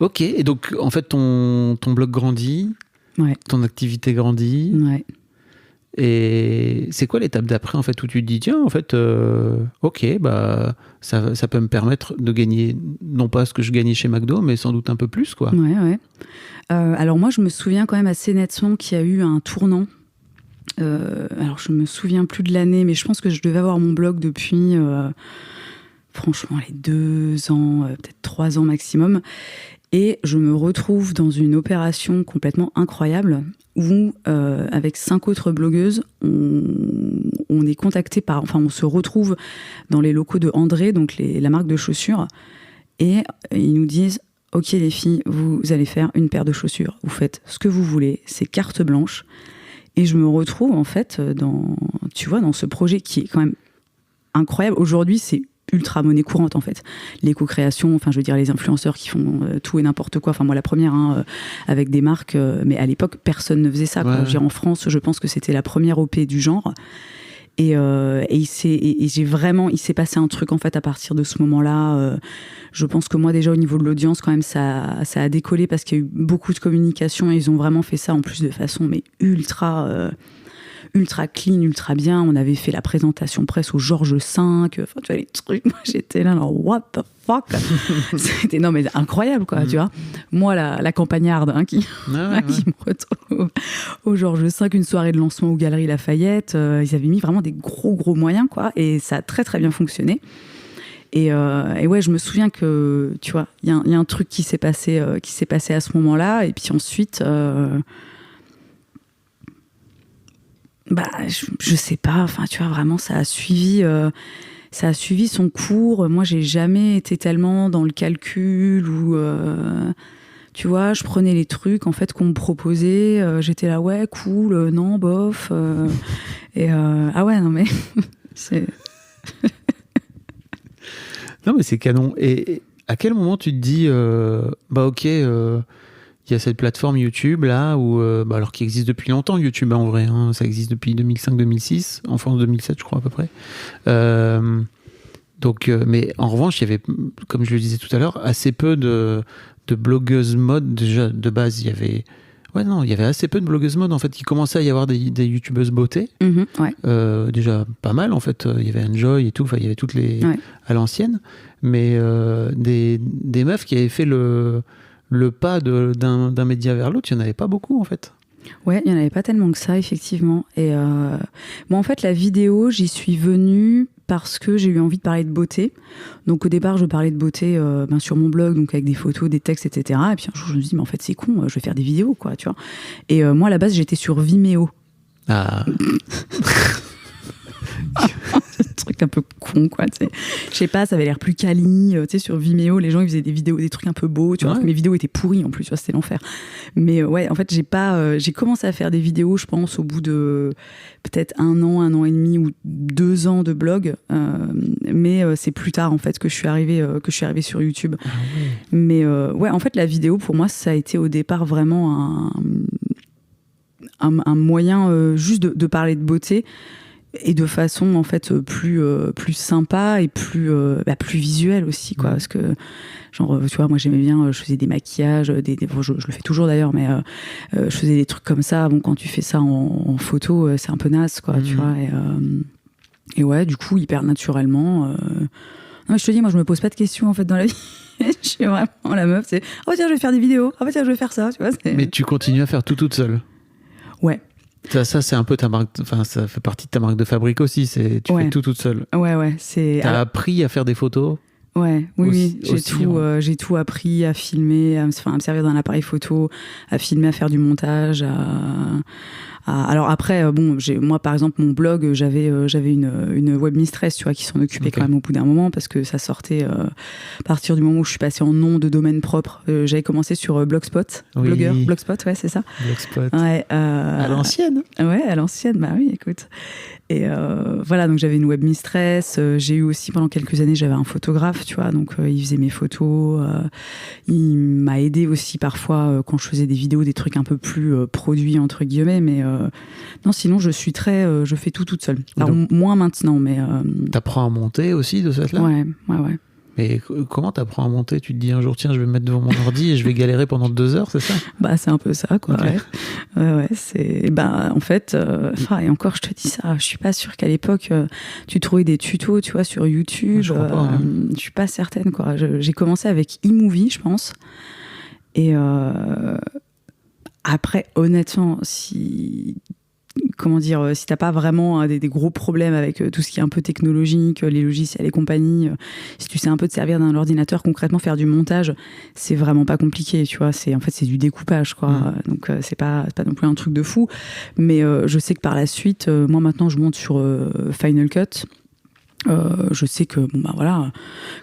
Speaker 2: Ok, et donc en fait ton blog grandit, ton activité grandit.
Speaker 3: Ouais.
Speaker 2: Et c'est quoi l'étape d'après en fait où tu te dis tiens en fait ok bah ça peut me permettre de gagner non pas ce que je gagnais chez McDo mais sans doute un peu plus, quoi.
Speaker 3: Ouais. Alors moi je me souviens quand même assez nettement qu'il y a eu un tournant. Alors je me souviens plus de l'année, mais je pense que je devais avoir mon blog depuis franchement les 2 ans, peut-être 3 ans maximum, et je me retrouve dans une opération complètement incroyable où avec 5 autres blogueuses on est contacté on se retrouve dans les locaux de André, donc la marque de chaussures, et ils nous disent ok les filles, vous allez faire une paire de chaussures, vous faites ce que vous voulez, c'est carte blanche. Et je me retrouve en fait dans ce projet qui est quand même incroyable. Aujourd'hui, c'est ultra monnaie courante en fait. L'éco-création, enfin je veux dire les influenceurs qui font tout et n'importe quoi. Enfin moi la première avec des marques, mais à l'époque personne ne faisait ça. Quoi. Je veux dire, en France, je pense que c'était la première OP du genre. Et il s'est passé un truc en fait à partir de ce moment-là. Je pense que moi déjà au niveau de l'audience quand même ça a décollé parce qu'il y a eu beaucoup de communication et ils ont vraiment fait ça en plus de façon mais ultra clean, ultra bien. On avait fait la présentation presse au Georges V. Enfin tu vois les trucs. Moi j'étais là genre what the fuck. C'était non mais incroyable quoi, tu vois. Moi la campagnarde qui me retrouve au Georges V, une soirée de lancement aux Galeries Lafayette. Ils avaient mis vraiment des gros moyens quoi et ça a très très bien fonctionné. Et ouais, je me souviens que tu vois, il y a un truc qui s'est passé à ce moment-là et puis ensuite je sais pas, enfin tu vois vraiment ça a suivi son cours. Moi j'ai jamais été tellement dans le calcul ou tu vois, je prenais les trucs en fait qu'on me proposait, j'étais là ouais cool, non bof et ah ouais non mais c'est
Speaker 2: non mais c'est canon. Et à quel moment tu te dis ok il y a cette plateforme YouTube là où alors qui existe depuis longtemps YouTube en vrai ça existe depuis 2005-2006 en France 2007 je crois à peu près Donc, mais en revanche, il y avait, comme je le disais tout à l'heure, assez peu de blogueuses mode. Déjà, de base, il y avait assez peu de blogueuses mode, en fait. Il commençait à y avoir des youtubeuses beauté.
Speaker 3: Ouais.
Speaker 2: Déjà, pas mal, en fait. Il y avait Enjoy et tout. Enfin, il y avait toutes les à l'ancienne. Mais des meufs qui avaient fait le pas d'un média vers l'autre, il n'y en avait pas beaucoup, en fait.
Speaker 3: Ouais, il n'y en avait pas tellement que ça, effectivement. Et moi, en fait, la vidéo, j'y suis venue parce que j'ai eu envie de parler de beauté. Donc, au départ, je parlais de beauté sur mon blog, donc avec des photos, des textes, etc. Et puis un jour, je me suis dit, mais en fait, c'est con, je vais faire des vidéos, quoi, tu vois. Et moi, à la base, j'étais sur Vimeo.
Speaker 2: Ah.
Speaker 3: C'est un truc un peu con, quoi, tu sais. Je sais pas, ça avait l'air plus quali, tu sais, sur Vimeo, les gens, ils faisaient des vidéos, des trucs un peu beaux, tu vois. Mes vidéos étaient pourries, en plus, tu vois, c'était l'enfer. Mais ouais, en fait, j'ai commencé à faire des vidéos, je pense, au bout de peut-être 1 an et demi ou 2 ans de blog. Mais c'est plus tard, en fait, que je suis arrivée sur YouTube.
Speaker 2: Ah oui.
Speaker 3: Mais ouais, en fait, la vidéo, pour moi, ça a été au départ vraiment un moyen juste de parler de beauté, et de façon en fait plus sympa et plus visuelle aussi, quoi. Parce que genre, tu vois, moi j'aimais bien, je faisais des maquillages, bon, je le fais toujours d'ailleurs, mais je faisais des trucs comme ça. Bon, quand tu fais ça en photo, c'est un peu naze, quoi, tu vois. Et ouais, du coup, hyper naturellement. Non, je te dis, moi je me pose pas de questions en fait dans la vie. Je suis vraiment la meuf, c'est oh tiens, je vais faire des vidéos, oh tiens, je vais faire ça, tu vois.
Speaker 2: Mais tu continues à faire tout toute seule.
Speaker 3: Ouais.
Speaker 2: Ça c'est un peu ta marque, enfin ça fait partie de ta marque de fabrique aussi, tu fais tout toute seule.
Speaker 3: Ouais,
Speaker 2: T'as appris à faire des photos?
Speaker 3: Ouais, oui, j'ai tout appris à filmer, à me servir d'un appareil photo, à filmer, à faire du montage, alors après, bon, moi par exemple mon blog, j'avais une web mistress, tu vois, qui s'en occupait quand même au bout d'un moment, parce que ça sortait à partir du moment où je suis passée en nom de domaine propre. J'avais commencé sur Blogspot, blogueur, Blogspot, ouais, c'est ça.
Speaker 2: Blogspot.
Speaker 3: Ouais,
Speaker 2: à l'ancienne.
Speaker 3: Ouais, à l'ancienne, bah oui, écoute. Et voilà, donc j'avais une web mistress. J'ai eu aussi pendant quelques années, j'avais un photographe, tu vois, donc il faisait mes photos. Il m'a aidé aussi parfois quand je faisais des vidéos, des trucs un peu plus produits entre guillemets, mais non, sinon je fais tout toute seule. Alors moins maintenant, mais.
Speaker 2: T'apprends à monter aussi de cette là.
Speaker 3: Ouais.
Speaker 2: Mais comment t'apprends à monter? Tu te dis un jour, tiens, je vais me mettre devant mon ordi et je vais galérer pendant 2 heures, c'est ça? Bah,
Speaker 3: c'est un peu ça, quoi.
Speaker 2: Okay.
Speaker 3: Ouais, c'est... Bah, en fait, et encore, je te dis ça, je suis pas sûre qu'à l'époque, tu trouvais des tutos, tu vois, sur YouTube.
Speaker 2: Je crois pas,
Speaker 3: je suis pas certaine, quoi. J'ai commencé avec eMovie, je pense. Et après, honnêtement, si t'as pas vraiment des gros problèmes avec tout ce qui est un peu technologique, les logiciels et compagnie, si tu sais un peu te servir d'un ordinateur, concrètement faire du montage, c'est vraiment pas compliqué, tu vois. C'est du découpage, quoi. Donc c'est pas non plus un truc de fou. Mais je sais que par la suite, moi maintenant je monte sur Final Cut. Je sais que bon bah voilà,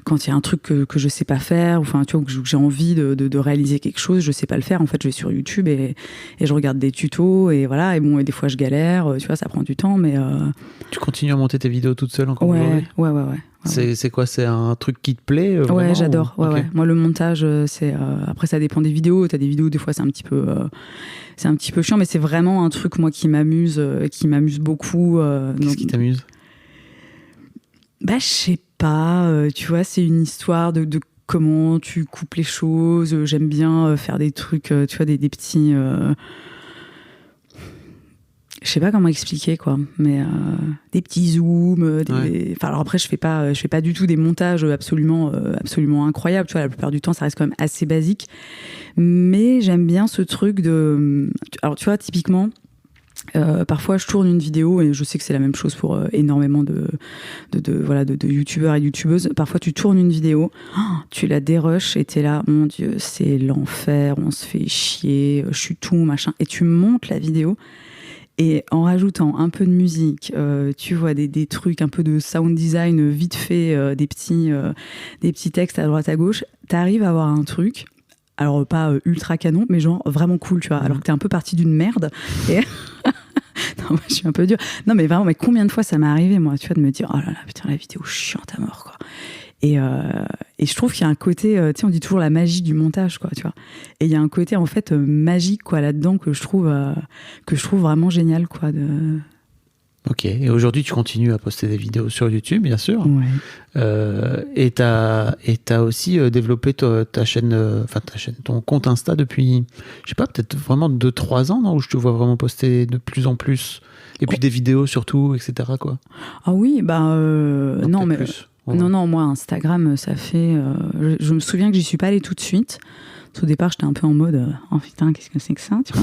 Speaker 3: quand il y a un truc que je sais pas faire, enfin tu vois, que j'ai envie de réaliser quelque chose, je sais pas le faire, en fait je vais sur YouTube et je regarde des tutos et voilà, et bon, et des fois je galère, tu vois, ça prend du temps, mais
Speaker 2: Tu continues à monter tes vidéos toute seule encore aujourd'hui?
Speaker 3: Ouais.
Speaker 2: C'est quoi, c'est un truc qui te plaît vraiment,
Speaker 3: ouais, j'adore.
Speaker 2: ou...
Speaker 3: Ouais. Moi le montage, c'est après ça dépend des vidéos. T'as des vidéos, des fois c'est un petit peu chiant, mais c'est vraiment un truc moi qui m'amuse beaucoup.
Speaker 2: Qu'est-ce qui t'amuse?
Speaker 3: Bah, je sais pas, tu vois, c'est une histoire de comment tu coupes les choses. J'aime bien faire des trucs, tu vois, des petits... Je sais pas comment expliquer, quoi, mais des petits zooms. Enfin, alors après, je fais pas du tout des montages absolument incroyables. Tu vois, la plupart du temps, ça reste quand même assez basique. Mais j'aime bien ce truc de... Alors, tu vois, typiquement... parfois je tourne une vidéo et je sais que c'est la même chose pour énormément de youtubeurs et youtubeuses. Parfois tu tournes une vidéo, tu la dérushes et t'es là, mon Dieu, c'est l'enfer, on se fait chier, je suis tout machin, et tu montes la vidéo et en rajoutant un peu de musique, tu vois des trucs, un peu de sound design vite fait, des petits textes à droite à gauche, t'arrives à avoir un truc. Alors, pas ultra canon, mais genre vraiment cool, tu vois. Alors que t'es un peu parti d'une merde. Et... non, moi, je suis un peu dure. Non, mais vraiment, mais combien de fois ça m'est arrivé, moi, tu vois, de me dire, oh là là, putain, la vidéo chiante à mort, quoi. Et je trouve qu'il y a un côté, tu sais, on dit toujours la magie du montage, quoi, tu vois. Et il y a un côté, en fait, magique, quoi, là-dedans, que je trouve vraiment génial, quoi.
Speaker 2: Ok, et aujourd'hui tu continues à poster des vidéos sur YouTube, bien sûr.
Speaker 3: Ouais.
Speaker 2: Et t'as aussi développé ta chaîne, ton compte Insta depuis, je sais pas, peut-être vraiment 2-3 ans, non, où je te vois vraiment poster de plus en plus. Et puis des vidéos surtout, etc. quoi.
Speaker 3: Ah oui, non, mais
Speaker 2: plus.
Speaker 3: non, moi Instagram, ça fait. Je me souviens que j'y suis pas allée tout de suite. Au départ, j'étais un peu en mode, oh putain, qu'est-ce que c'est que ça, tu vois.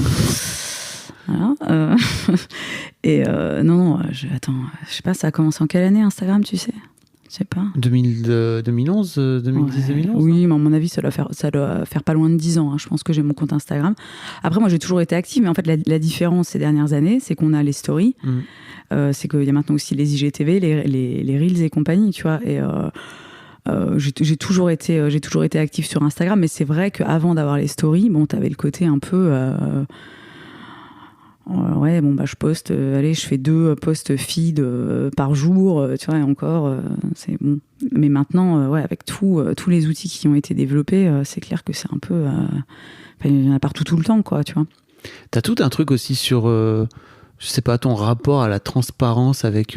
Speaker 3: Voilà. Et attends, je sais pas, ça a commencé en quelle année Instagram, tu sais? Je sais pas.
Speaker 2: 2011, 2010, 2011.
Speaker 3: Oui, mais à mon avis, ça doit faire pas loin de 10 ans. Hein. Je pense que j'ai mon compte Instagram. Après, moi, j'ai toujours été active, mais en fait, la différence ces dernières années, c'est qu'on a les stories. C'est qu'il y a maintenant aussi les IGTV, les Reels et compagnie, tu vois. Et j'ai toujours été active sur Instagram, mais c'est vrai qu'avant d'avoir les stories, bon, t'avais le côté un peu. Je poste, je fais 2 posts feed par jour, tu vois, et encore, c'est bon. Mais maintenant, avec tous les outils qui ont été développés, c'est clair que c'est un peu. Il y en a partout tout le temps, quoi, tu vois.
Speaker 2: T'as tout un truc aussi sur, je sais pas, ton rapport à la transparence avec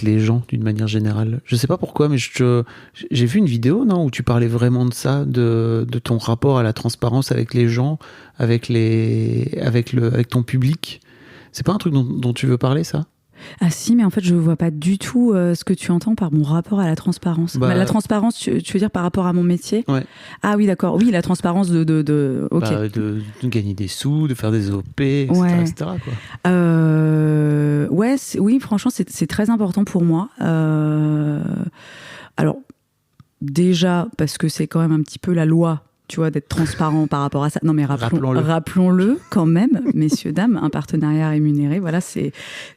Speaker 2: les gens d'une manière générale. Je sais pas pourquoi, mais j'ai vu une vidéo, non, où tu parlais vraiment de ça, de ton rapport à la transparence avec les gens, avec ton public. C'est pas un truc dont tu veux parler, ça?
Speaker 3: Ah si, mais en fait, je vois pas du tout ce que tu entends par mon rapport à la transparence. La transparence, tu veux dire par rapport à mon métier? Ouais. Ah oui, d'accord. Oui, la transparence de
Speaker 2: de gagner des sous, de faire des OP, etc.
Speaker 3: Ouais.
Speaker 2: etc. quoi.
Speaker 3: Oui, franchement, c'est très important pour moi. Alors, déjà, parce que c'est quand même un petit peu la loi, tu vois, d'être transparent par rapport à ça. Non, mais rappelons-le quand même, messieurs, dames, un partenariat rémunéré, voilà, c'est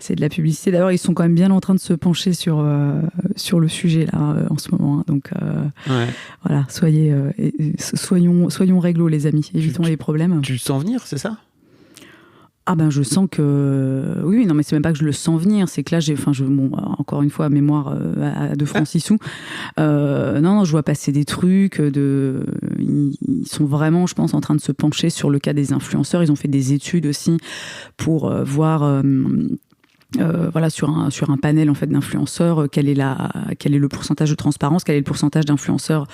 Speaker 3: de la publicité. D'ailleurs, ils sont quand même bien en train de se pencher sur le sujet, là, en ce moment. Hein. Donc, voilà, soyons réglo, les amis. Évitons les problèmes.
Speaker 2: Tu le sens venir, c'est ça?
Speaker 3: Ah ben je sens que oui, non mais c'est même pas que je le sens venir, c'est que là encore une fois mémoire de Francisou. Non, je vois passer des trucs ils sont vraiment, je pense, en train de se pencher sur le cas des influenceurs. Ils ont fait des études aussi pour voir sur un panel en fait d'influenceurs quel est le pourcentage de transparence, quel est le pourcentage d'influenceurs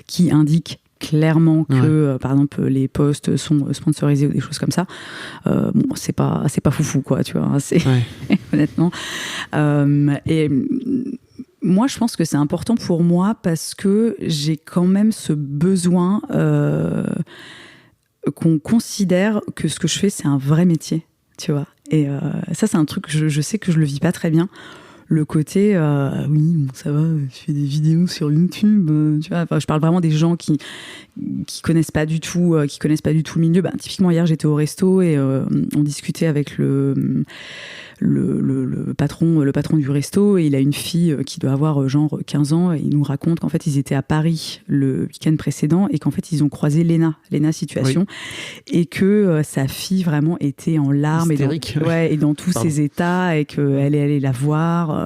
Speaker 3: qui indiquent clairement que par exemple les posts sont sponsorisés ou des choses comme ça. C'est pas foufou quoi, tu vois, honnêtement. Et moi je pense que c'est important pour moi parce que j'ai quand même ce besoin qu'on considère que ce que je fais c'est un vrai métier, tu vois. Et ça c'est un truc que je sais que je le vis pas très bien. Le côté, oui, bon, ça va, je fais des vidéos sur YouTube, tu vois. Enfin, je parle vraiment des gens qui connaissent pas du tout, le milieu. Typiquement hier, j'étais au resto et on discutait avec le patron du resto et il a une fille qui doit avoir genre 15 ans et il nous raconte qu'en fait ils étaient à Paris le week-end précédent et qu'en fait ils ont croisé Léna Situation et que sa fille vraiment était en larmes et dans tous ses états et qu'elle est allée la voir,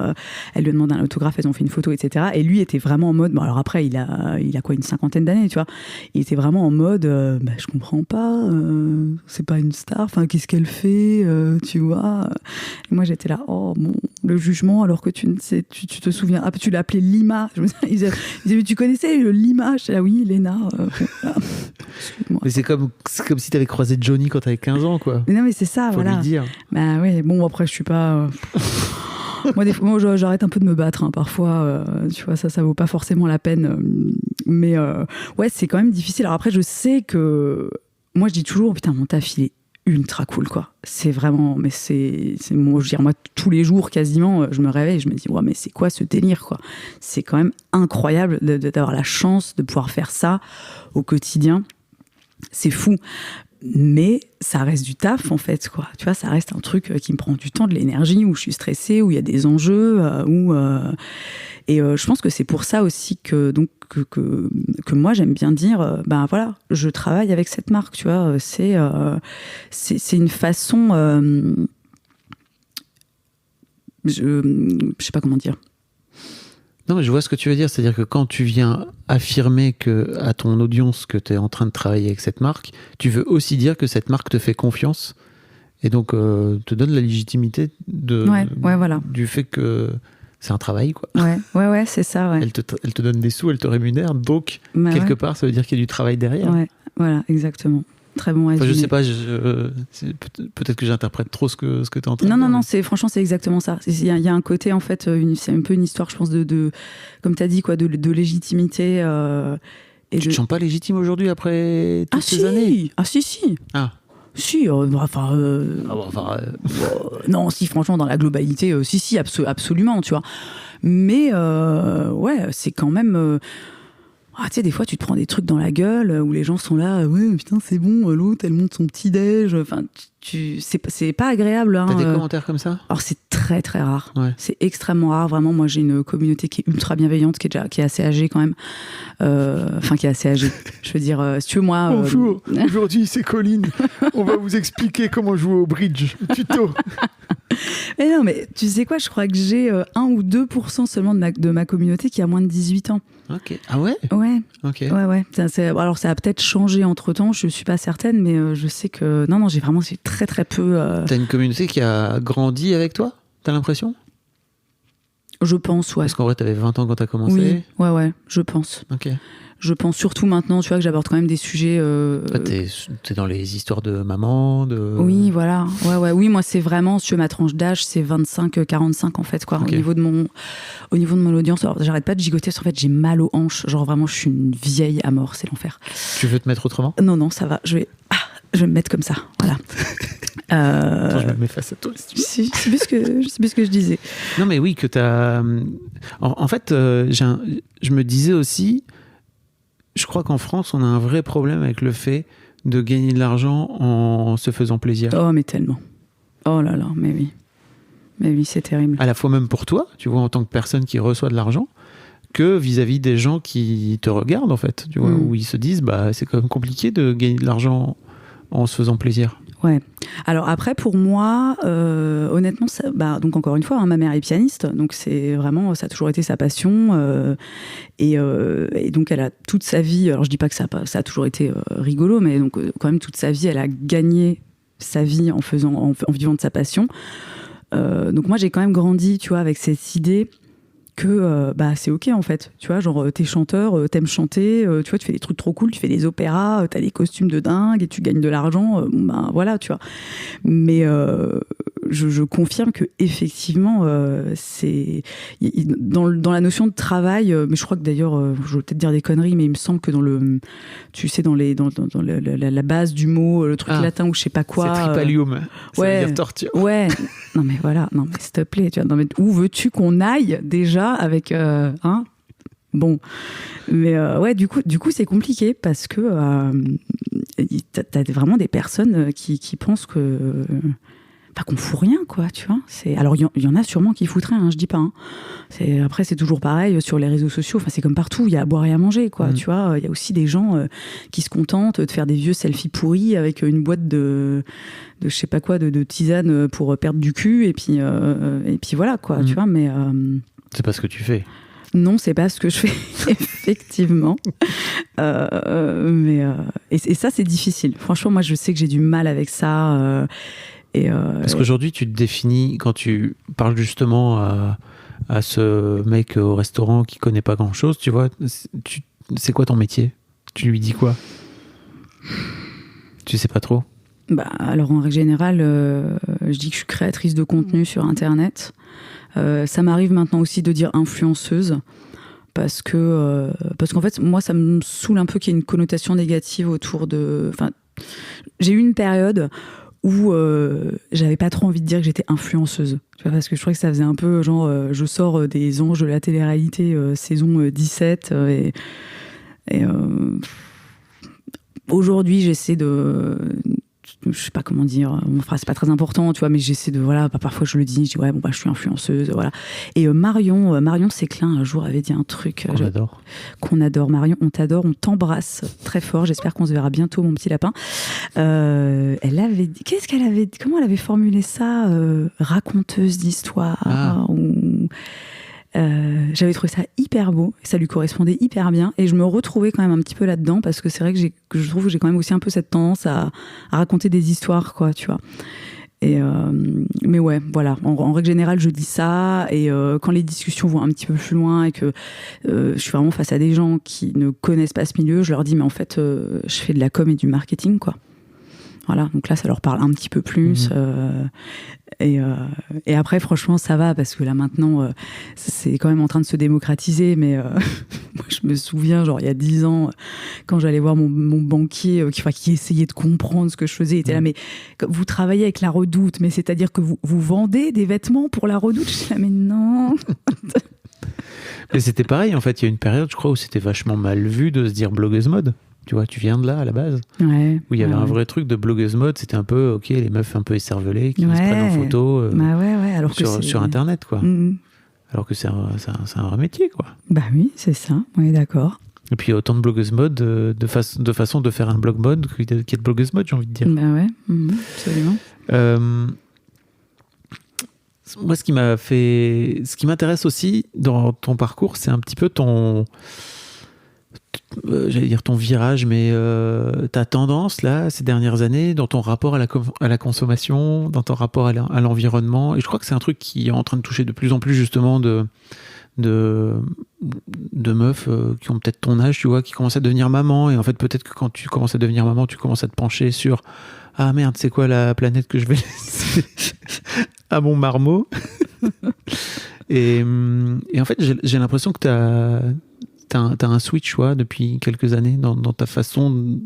Speaker 3: elle lui a demandé un autographe, elles ont fait une photo, etc. Et lui était vraiment en mode, bon alors après il a quoi, une 50aine d'années, tu vois, il était vraiment en mode je comprends pas, c'est pas une star, enfin qu'est-ce qu'elle fait, tu vois. Et moi, j'étais là, oh, bon, le jugement, alors que tu te souviens. Ah, tu l'as appelé Lima. Ils disaient, mais tu connaissais le Lima? J'étais là, oui, Léna. Excuse-moi.
Speaker 2: Mais c'est comme si tu avais croisé Johnny quand tu avais 15 ans, quoi.
Speaker 3: Mais non, mais c'est ça,
Speaker 2: Faut
Speaker 3: voilà.
Speaker 2: lui dire.
Speaker 3: Bah oui, bon, après, je suis pas. Moi, des fois, j'arrête un peu de me battre, hein, parfois. Tu vois, ça vaut pas forcément la peine. Mais c'est quand même difficile. Alors après, je sais que. Moi, je dis toujours, putain, mon taf, il est ultra cool, quoi. C'est vraiment, mais c'est moi, je veux dire, moi, tous les jours, quasiment, je me réveille, je me dis, ouais, mais c'est quoi ce délire, quoi. C'est quand même incroyable d'avoir la chance de pouvoir faire ça au quotidien. C'est fou. Mais ça reste du taf, en fait, quoi. Tu vois, ça reste un truc qui me prend du temps, de l'énergie, où je suis stressée, où il y a des enjeux, et je pense que c'est pour ça aussi que moi j'aime bien dire voilà, je travaille avec cette marque, tu vois, c'est une façon je sais pas comment dire.
Speaker 2: Non, mais je vois ce que tu veux dire, c'est-à-dire que quand tu viens affirmer à ton audience que tu es en train de travailler avec cette marque, tu veux aussi dire que cette marque te fait confiance Et donc, te donne la légitimité
Speaker 3: voilà.
Speaker 2: du fait que c'est un travail, quoi.
Speaker 3: Ouais, c'est ça, ouais.
Speaker 2: Elle te donne des sous, elle te rémunère, donc, quelque part, ça veut dire qu'il y a du travail derrière.
Speaker 3: Ouais, voilà, exactement. Très bon résumé.
Speaker 2: Enfin, je sais pas, peut-être que j'interprète trop ce que tu es en train de dire.
Speaker 3: Non, franchement, c'est exactement ça. Il y a un côté, en fait, c'est un peu une histoire, je pense, de comme tu as dit, quoi, de légitimité.
Speaker 2: Tu te sens pas légitime aujourd'hui après toutes ces années?
Speaker 3: Ah, si.
Speaker 2: Ah.
Speaker 3: Si, non, si, franchement, dans la globalité, si, absolument, tu vois. Mais, ouais, c'est quand même... tu sais, des fois, tu te prends des trucs dans la gueule où les gens sont là, ouais, putain, c'est bon, l'autre, elle monte son petit-déj. Enfin, c'est pas agréable. Hein,
Speaker 2: T'as des commentaires comme ça?
Speaker 3: Alors, c'est très, très rare.
Speaker 2: Ouais.
Speaker 3: C'est extrêmement rare. Vraiment, moi, j'ai une communauté qui est ultra bienveillante, qui est assez âgée quand même. Enfin, qui est assez âgée. Je veux dire, si tu veux, moi...
Speaker 2: Bonjour, aujourd'hui, c'est Colline. On va vous expliquer comment jouer au bridge. Tuto.
Speaker 3: Mais non, mais tu sais quoi, je crois que j'ai 1 ou 2% seulement de ma communauté qui a moins de 18 ans.
Speaker 2: Ok. Ah ouais?
Speaker 3: Ouais.
Speaker 2: Ok.
Speaker 3: Ouais. Alors, ça a peut-être changé entre-temps, je suis pas certaine, mais je sais que... Non, j'ai très, très peu...
Speaker 2: T'as une communauté qui a grandi avec toi? T'as l'impression?
Speaker 3: Je pense, ouais.
Speaker 2: Parce qu'en vrai, t'avais 20 ans quand t'as commencé?
Speaker 3: Oui, ouais, je pense.
Speaker 2: Ok.
Speaker 3: Je pense surtout maintenant, tu vois, que j'aborde quand même des sujets...
Speaker 2: T'es dans les histoires de maman, de...
Speaker 3: Oui, voilà. Ouais. Oui, moi, c'est vraiment, sur ma tranche d'âge, c'est 25-45, en fait, quoi.
Speaker 2: Okay.
Speaker 3: Au niveau de mon audience. Alors, j'arrête pas de gigoter, parce qu'en fait, j'ai mal aux hanches. Genre, vraiment, je suis une vieille à mort, c'est l'enfer.
Speaker 2: Tu veux te mettre autrement?
Speaker 3: Non, ça va. Je vais me mettre comme ça. Voilà.
Speaker 2: Attends, je me mets face à toi.
Speaker 3: Si, c'est plus ce que je disais.
Speaker 2: Non, mais oui, que t'as... En fait, je me disais aussi... Je crois qu'en France, on a un vrai problème avec le fait de gagner de l'argent en se faisant plaisir.
Speaker 3: Oh, mais tellement. Oh là là, mais oui. Mais oui, c'est terrible.
Speaker 2: À la fois même pour toi, tu vois, en tant que personne qui reçoit de l'argent, que vis-à-vis des gens qui te regardent, en fait, tu vois, où ils se disent, c'est quand même compliqué de gagner de l'argent en se faisant plaisir.
Speaker 3: Ouais. Alors après, pour moi, honnêtement, donc encore une fois, ma mère est pianiste, donc c'est vraiment, ça a toujours été sa passion, et donc elle a toute sa vie. Alors je dis pas que ça a toujours été rigolo, mais donc quand même toute sa vie, elle a gagné sa vie en vivant de sa passion. Donc moi, j'ai quand même grandi, tu vois, avec cette idée que c'est ok en fait, tu vois, genre t'es chanteur, t'aimes chanter, tu vois, tu fais des trucs trop cool, tu fais des opéras, t'as des costumes de dingue et tu gagnes de l'argent, voilà, tu vois. Mais je confirme que effectivement c'est dans la notion de travail, mais je crois que d'ailleurs je vais peut-être dire des conneries, mais il me semble que dans la base du mot, le truc latin ou je sais pas quoi,
Speaker 2: c'est tripalium, ça veut dire torture.
Speaker 3: Ouais. Non mais voilà, non mais s'il te plaît, tu vois, non mais où veux-tu qu'on aille déjà avec bon, mais ouais, du coup c'est compliqué parce que t'as vraiment des personnes qui pensent que qu'on fout rien, quoi, tu vois. Alors il y en a sûrement qui foutent rien, je dis pas. Après c'est toujours pareil sur les réseaux sociaux. Enfin c'est comme partout, il y a à boire et à manger, quoi. Tu vois, il y a aussi des gens qui se contentent de faire des vieux selfies pourris avec une boîte de je sais pas quoi, de tisane pour perdre du cul et puis voilà, quoi. Tu vois, mais
Speaker 2: c'est pas ce que tu fais.
Speaker 3: Non, c'est pas ce que je fais, effectivement. Et ça, c'est difficile. Franchement, moi, je sais que j'ai du mal avec ça.
Speaker 2: Parce qu'aujourd'hui, tu te définis, quand tu parles justement à ce mec au restaurant qui connaît pas grand-chose, tu vois, c'est quoi ton métier? Tu lui dis quoi? Tu sais pas trop?
Speaker 3: Alors, en règle générale, je dis que je suis créatrice de contenu sur Internet. Ça m'arrive maintenant aussi de dire influenceuse. Parce qu'en fait, moi, ça me saoule un peu qu'il y ait une connotation négative autour de... Enfin, j'ai eu une période où j'avais pas trop envie de dire que j'étais influenceuse. Tu vois, parce que je trouvais que ça faisait un peu genre, je sors des anges de la télé-réalité saison 17 et aujourd'hui, j'essaie de... Je sais pas comment dire, c'est pas très important, tu vois, mais j'essaie de, voilà, parfois je le dis, je dis, ouais, bon, je suis influenceuse, voilà. Et Marion Séclin, un jour, avait dit un truc qu'on adore. Marion, on t'adore, on t'embrasse très fort, j'espère qu'on se verra bientôt, mon petit lapin. Elle avait dit, comment elle avait formulé ça, raconteuse d'histoire, ou... j'avais trouvé ça hyper beau, ça lui correspondait hyper bien et je me retrouvais quand même un petit peu là-dedans parce que c'est vrai que je trouve que j'ai quand même aussi un peu cette tendance à raconter des histoires, quoi, tu vois. Mais ouais, voilà. En règle générale, je dis ça. Et quand les discussions vont un petit peu plus loin et que je suis vraiment face à des gens qui ne connaissent pas ce milieu, je leur dis, mais en fait, je fais de la com et du marketing, quoi. Voilà, donc là, ça leur parle un petit peu plus. Et après, franchement, ça va, parce que là, maintenant, c'est quand même en train de se démocratiser. Mais moi, je me souviens, genre, il y a 10 ans, quand j'allais voir mon banquier qui essayait de comprendre ce que je faisais, il était là, mais vous travaillez avec la Redoute, mais c'est-à-dire que vous vendez des vêtements pour la Redoute? Je suis là, mais non.
Speaker 2: Mais c'était pareil, en fait. Il y a une période, je crois, où c'était vachement mal vu de se dire blogueuse mode. Tu vois, tu viens de là, à la base.
Speaker 3: Ouais,
Speaker 2: où il y avait un vrai truc de blogueuse mode. C'était un peu, ok, les meufs un peu écervelées qui se prennent en photo
Speaker 3: alors
Speaker 2: sur Internet, quoi. Alors que c'est un vrai métier, quoi.
Speaker 3: Bah oui, c'est ça. On est d'accord.
Speaker 2: Et puis, il y a autant de blogueuses mode de façon de faire un blog mode qu'il y a de blogueuses mode, j'ai envie de dire.
Speaker 3: Bah ouais, absolument.
Speaker 2: Moi, ce qui m'intéresse aussi dans ton parcours, c'est un petit peu j'allais dire ton virage, mais ta tendance là ces dernières années dans ton rapport à la consommation, dans ton rapport à l'environnement. Et je crois que c'est un truc qui est en train de toucher de plus en plus justement de meufs qui ont peut-être ton âge, tu vois, qui commencent à devenir maman. Et en fait, peut-être que quand tu commences à devenir maman, tu commences à te pencher sur ah merde, c'est quoi la planète que je vais laisser à mon marmot. et en fait, j'ai l'impression que t'as un switch, quoi, depuis quelques années dans ta façon.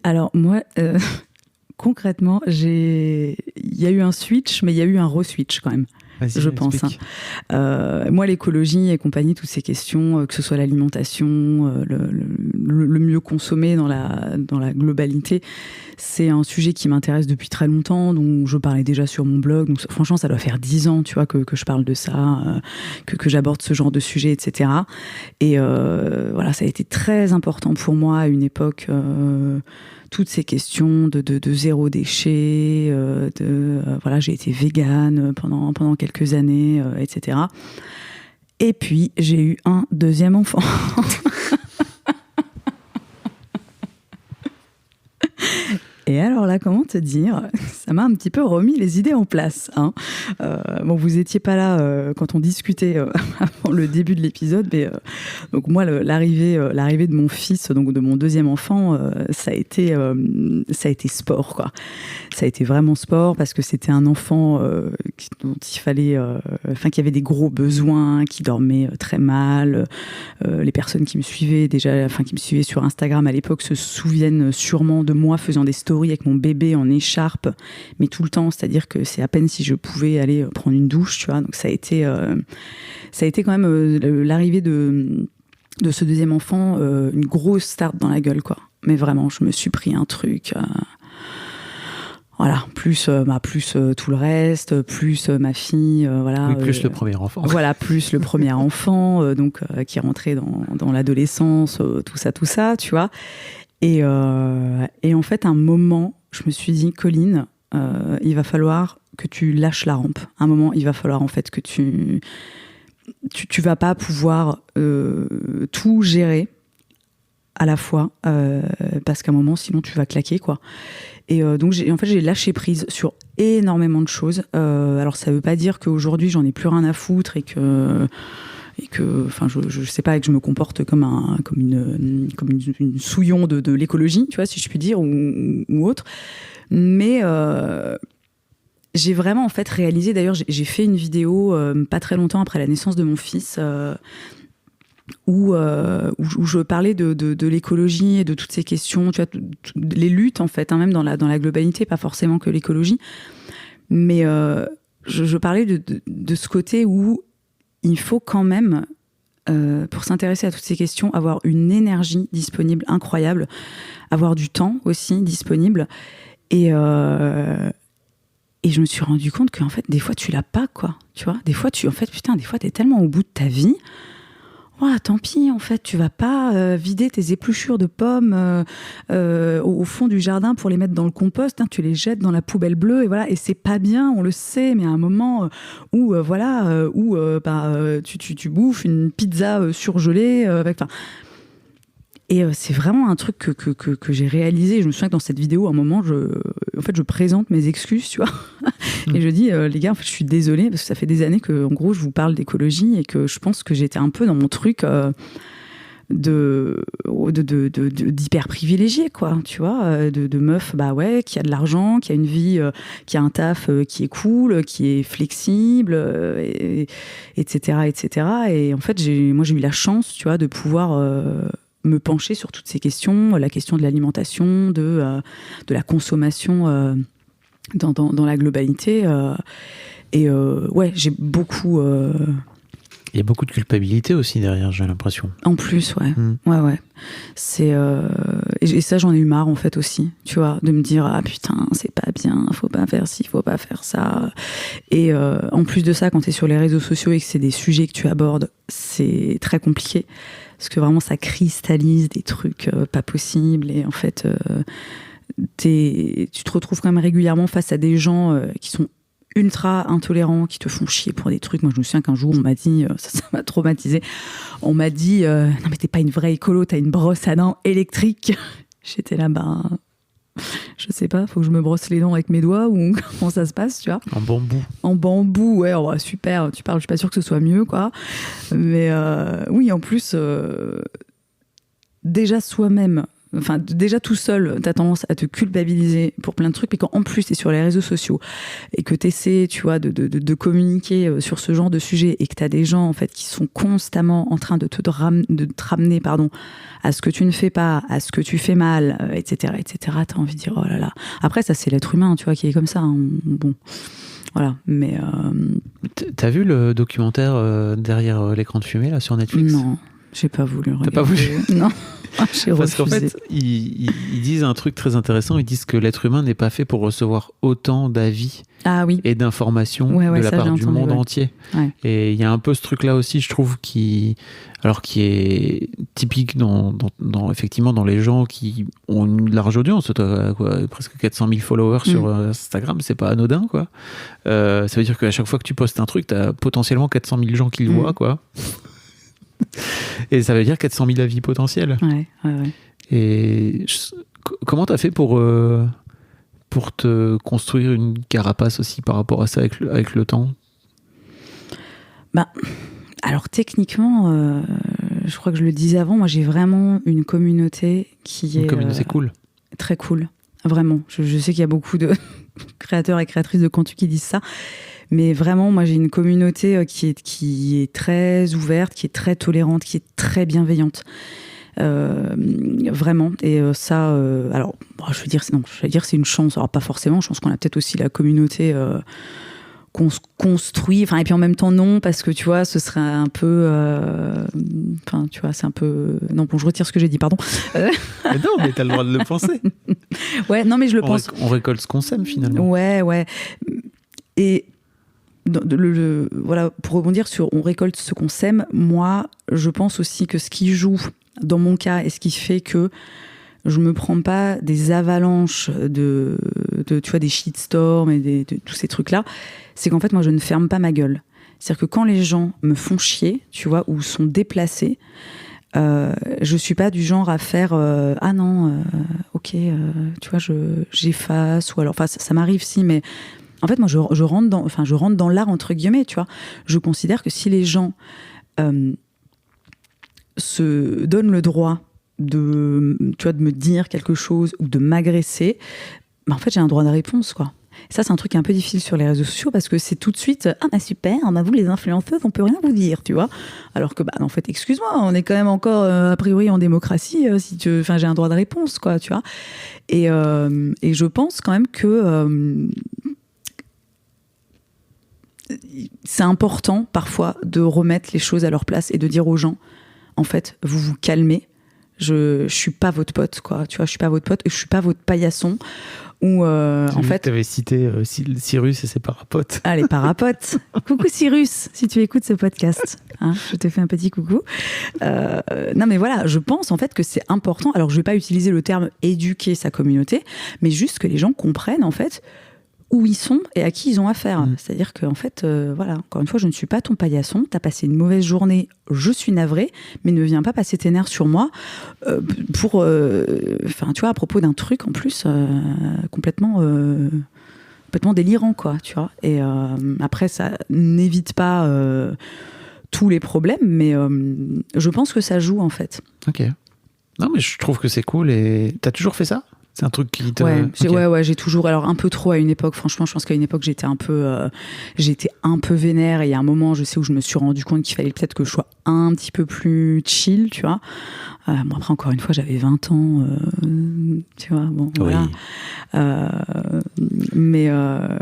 Speaker 3: Alors moi, concrètement, il y a eu un switch, mais il y a eu un re-switch quand même. Je pense. Moi, l'écologie et compagnie, toutes ces questions, que ce soit l'alimentation, le mieux consommer dans la globalité, c'est un sujet qui m'intéresse depuis très longtemps, dont je parlais déjà sur mon blog. Donc, franchement, ça doit faire 10 ans, tu vois, que je parle de ça, que j'aborde ce genre de sujet, etc. Et voilà, ça a été très important pour moi à une époque. Toutes ces questions de zéro déchet, voilà, j'ai été végane pendant quelques années, etc. Et puis j'ai eu un deuxième enfant. Et alors là, comment te dire, ça m'a un petit peu remis les idées en place. Hein. Bon, vous étiez pas là quand on discutait avant le début de l'épisode, mais donc moi, l'arrivée de mon fils, donc de mon deuxième enfant, ça a été sport, quoi. Ça a été vraiment sport parce que c'était un enfant dont il fallait, qui avait des gros besoins, qui dormait très mal. Les personnes qui me suivaient déjà, qui me suivaient sur Instagram à l'époque se souviennent sûrement de moi faisant des stories avec mon bébé en écharpe, mais tout le temps, c'est-à-dire que c'est à peine si je pouvais aller prendre une douche, tu vois. Donc ça a été quand même l'arrivée de ce deuxième enfant, une grosse start dans la gueule, quoi. Mais vraiment, je me suis pris un truc. Voilà, plus tout le reste, plus ma fille, voilà.
Speaker 2: Oui, plus le premier enfant.
Speaker 3: Voilà, plus le premier enfant, donc qui est rentré dans l'adolescence, tout ça, tu vois. Et en fait, à un moment, je me suis dit, Colline, il va falloir que tu lâches la rampe. À un moment, il va falloir en fait que tu vas pas pouvoir tout gérer à la fois, parce qu'à un moment, sinon tu vas claquer, quoi. Et donc j'ai lâché prise sur énormément de choses. Alors ça veut pas dire qu'aujourd'hui j'en ai plus rien à foutre et que je sais pas, et que je me comporte comme une souillon de l'écologie, tu vois, si je puis dire, ou autre. Mais j'ai vraiment en fait réalisé, d'ailleurs j'ai fait une vidéo pas très longtemps après la naissance de mon fils, où je parlais de l'écologie et de toutes ces questions, tu vois, les luttes en fait, hein, même dans la globalité, pas forcément que l'écologie, mais je parlais de ce côté où il faut quand même, pour s'intéresser à toutes ces questions, avoir une énergie disponible incroyable, avoir du temps aussi disponible, et je me suis rendu compte qu'en fait des fois tu l'as pas, quoi, tu vois, des fois des fois t'es tellement au bout de ta vie. Ouais, tant pis, en fait, tu vas pas vider tes épluchures de pommes au fond du jardin pour les mettre dans le compost, hein, tu les jettes dans la poubelle bleue, et voilà, et c'est pas bien, on le sait, mais à un moment où tu bouffes une pizza surgelée, Et c'est vraiment un truc que j'ai réalisé. Je me souviens que dans cette vidéo, à un moment, je présente mes excuses, tu vois. Et je dis, les gars, en fait, je suis désolée parce que ça fait des années que, en gros, je vous parle d'écologie et que je pense que j'étais un peu dans mon truc d'hyper privilégié, quoi, tu vois, de meuf, bah ouais, qui a de l'argent, qui a une vie, qui a un taf qui est cool, qui est flexible, etc., etc. Et en fait, moi, j'ai eu la chance, tu vois, de pouvoir me pencher sur toutes ces questions, la question de l'alimentation, de la consommation dans la globalité. Ouais, j'ai beaucoup...
Speaker 2: Il y a beaucoup de culpabilité aussi derrière, j'ai l'impression.
Speaker 3: En plus, ouais. Ouais. C'est, et ça, j'en ai eu marre, en fait, aussi, tu vois, de me dire, ah putain, c'est pas bien, faut pas faire ci, faut pas faire ça. Et en plus de ça, quand t'es sur les réseaux sociaux et que c'est des sujets que tu abordes, c'est très compliqué. Parce que vraiment, ça cristallise des trucs pas possibles. Et en fait, tu te retrouves quand même régulièrement face à des gens qui sont ultra intolérants, qui te font chier pour des trucs. Moi, je me souviens qu'un jour, on m'a dit, ça m'a traumatisé, on m'a dit, non mais t'es pas une vraie écolo, t'as une brosse à dents électrique. J'étais là, je sais pas, faut que je me brosse les dents avec mes doigts ou comment ça se passe, tu vois. En bambou, ouais, super, tu parles, je suis pas sûre que ce soit mieux, quoi. Mais oui, en plus, déjà soi-même, enfin, déjà tout seul, t'as tendance à te culpabiliser pour plein de trucs, mais quand en plus t'es sur les réseaux sociaux et que t'essaies, tu vois, de communiquer sur ce genre de sujet et que t'as des gens, en fait, qui sont constamment en train de te ramener, à ce que tu ne fais pas, à ce que tu fais mal, etc., t'as envie de dire, oh là là. Après, ça, c'est l'être humain, tu vois, qui est comme ça. Hein. Bon. Voilà, mais...
Speaker 2: T'as vu le documentaire Derrière l'écran de fumée, là, sur Netflix ?
Speaker 3: Non, j'ai pas voulu regarder.
Speaker 2: T'as pas voulu ?
Speaker 3: Non. J'ai
Speaker 2: Parce
Speaker 3: refusé.
Speaker 2: qu'en fait, ils disent un truc très intéressant. Ils disent que l'être humain n'est pas fait pour recevoir autant d'avis et d'informations de la part du monde entier. Ouais. Et il y a un peu ce truc-là aussi, je trouve, qui est typique effectivement dans les gens qui ont une large audience. Presque 400 000 followers sur Instagram, c'est pas anodin, quoi. Ça veut dire qu'à chaque fois que tu postes un truc, t'as potentiellement 400 000 gens qui le voient, quoi. Et ça veut dire 400 000 avis potentiels.
Speaker 3: Ouais.
Speaker 2: Et comment t'as fait pour te construire une carapace aussi par rapport à ça avec le temps ?
Speaker 3: Alors techniquement, je crois que je le disais avant, moi j'ai vraiment une communauté qui est...
Speaker 2: Une communauté cool.
Speaker 3: Très cool, vraiment. Je sais qu'il y a beaucoup de créateurs et créatrices de contenu qui disent ça. Mais vraiment, moi, j'ai une communauté qui est très ouverte, qui est très tolérante, qui est très bienveillante. Vraiment. Et ça, alors, je vais dire c'est une chance. Alors, pas forcément. Je pense qu'on a peut-être aussi la communauté qu'on se construit. Enfin, et puis en même temps, non, parce que tu vois, ce serait un peu. Enfin, tu vois, c'est un peu. Non, bon, je retire ce que j'ai dit, pardon.
Speaker 2: Mais non, mais t'as le droit de le penser.
Speaker 3: Ouais, non, mais je le pense.
Speaker 2: On récolte ce qu'on sème, finalement.
Speaker 3: Ouais. Et. Voilà, pour rebondir sur on récolte ce qu'on sème, moi je pense aussi que ce qui joue dans mon cas et ce qui fait que je me prends pas des avalanches de tu vois, des shitstorms et de tous ces trucs là, c'est qu'en fait moi je ne ferme pas ma gueule. C'est-à-dire que quand les gens me font chier, tu vois, ou sont déplacés, je suis pas du genre à faire ah non ok tu vois, j'efface, ou alors enfin ça m'arrive si, mais en fait, moi, je rentre dans l'art, entre guillemets, tu vois. Je considère que si les gens se donnent le droit de me dire quelque chose ou de m'agresser, en fait, j'ai un droit de réponse, quoi. Et ça, c'est un truc un peu difficile sur les réseaux sociaux parce que c'est tout de suite « Ah, bah super, vous, les influenceuses, on peut rien vous dire, tu vois ?» Alors que, en fait, excuse-moi, on est quand même encore, a priori, en démocratie, j'ai un droit de réponse, quoi, tu vois. Et je pense quand même que... c'est important parfois de remettre les choses à leur place et de dire aux gens, en fait, vous vous calmez, je suis pas votre pote, quoi, tu vois, je suis pas votre pote et je suis pas votre paillasson. Ou en fait,
Speaker 2: tu avais cité Cyrus et ses parapotes.
Speaker 3: Ah, les parapotes. Coucou Cyrus, si tu écoutes ce podcast, hein, je te fais un petit coucou. Non mais voilà, je pense en fait que c'est important. Alors je vais pas utiliser le terme éduquer sa communauté, mais juste que les gens comprennent en fait où ils sont et à qui ils ont affaire. C'est-à-dire qu'en fait, voilà, encore une fois, je ne suis pas ton paillasson, t'as passé une mauvaise journée, je suis navrée, mais ne viens pas passer tes nerfs sur moi tu vois, à propos d'un truc en plus complètement délirant, quoi, tu vois. Et après, ça n'évite pas tous les problèmes, mais je pense que ça joue, en fait.
Speaker 2: Ok. Non, mais je trouve que c'est cool. Et t'as toujours fait ça ? C'est un truc qui te...
Speaker 3: Ouais, j'ai toujours... Alors, un peu trop à une époque. Franchement, je pense qu'à une époque, j'étais un peu vénère. Et il y a un moment, je sais, où je me suis rendu compte qu'il fallait peut-être que je sois un petit peu plus chill, tu vois. Bon, après, encore une fois, j'avais 20 ans. Tu vois, bon, voilà. Mais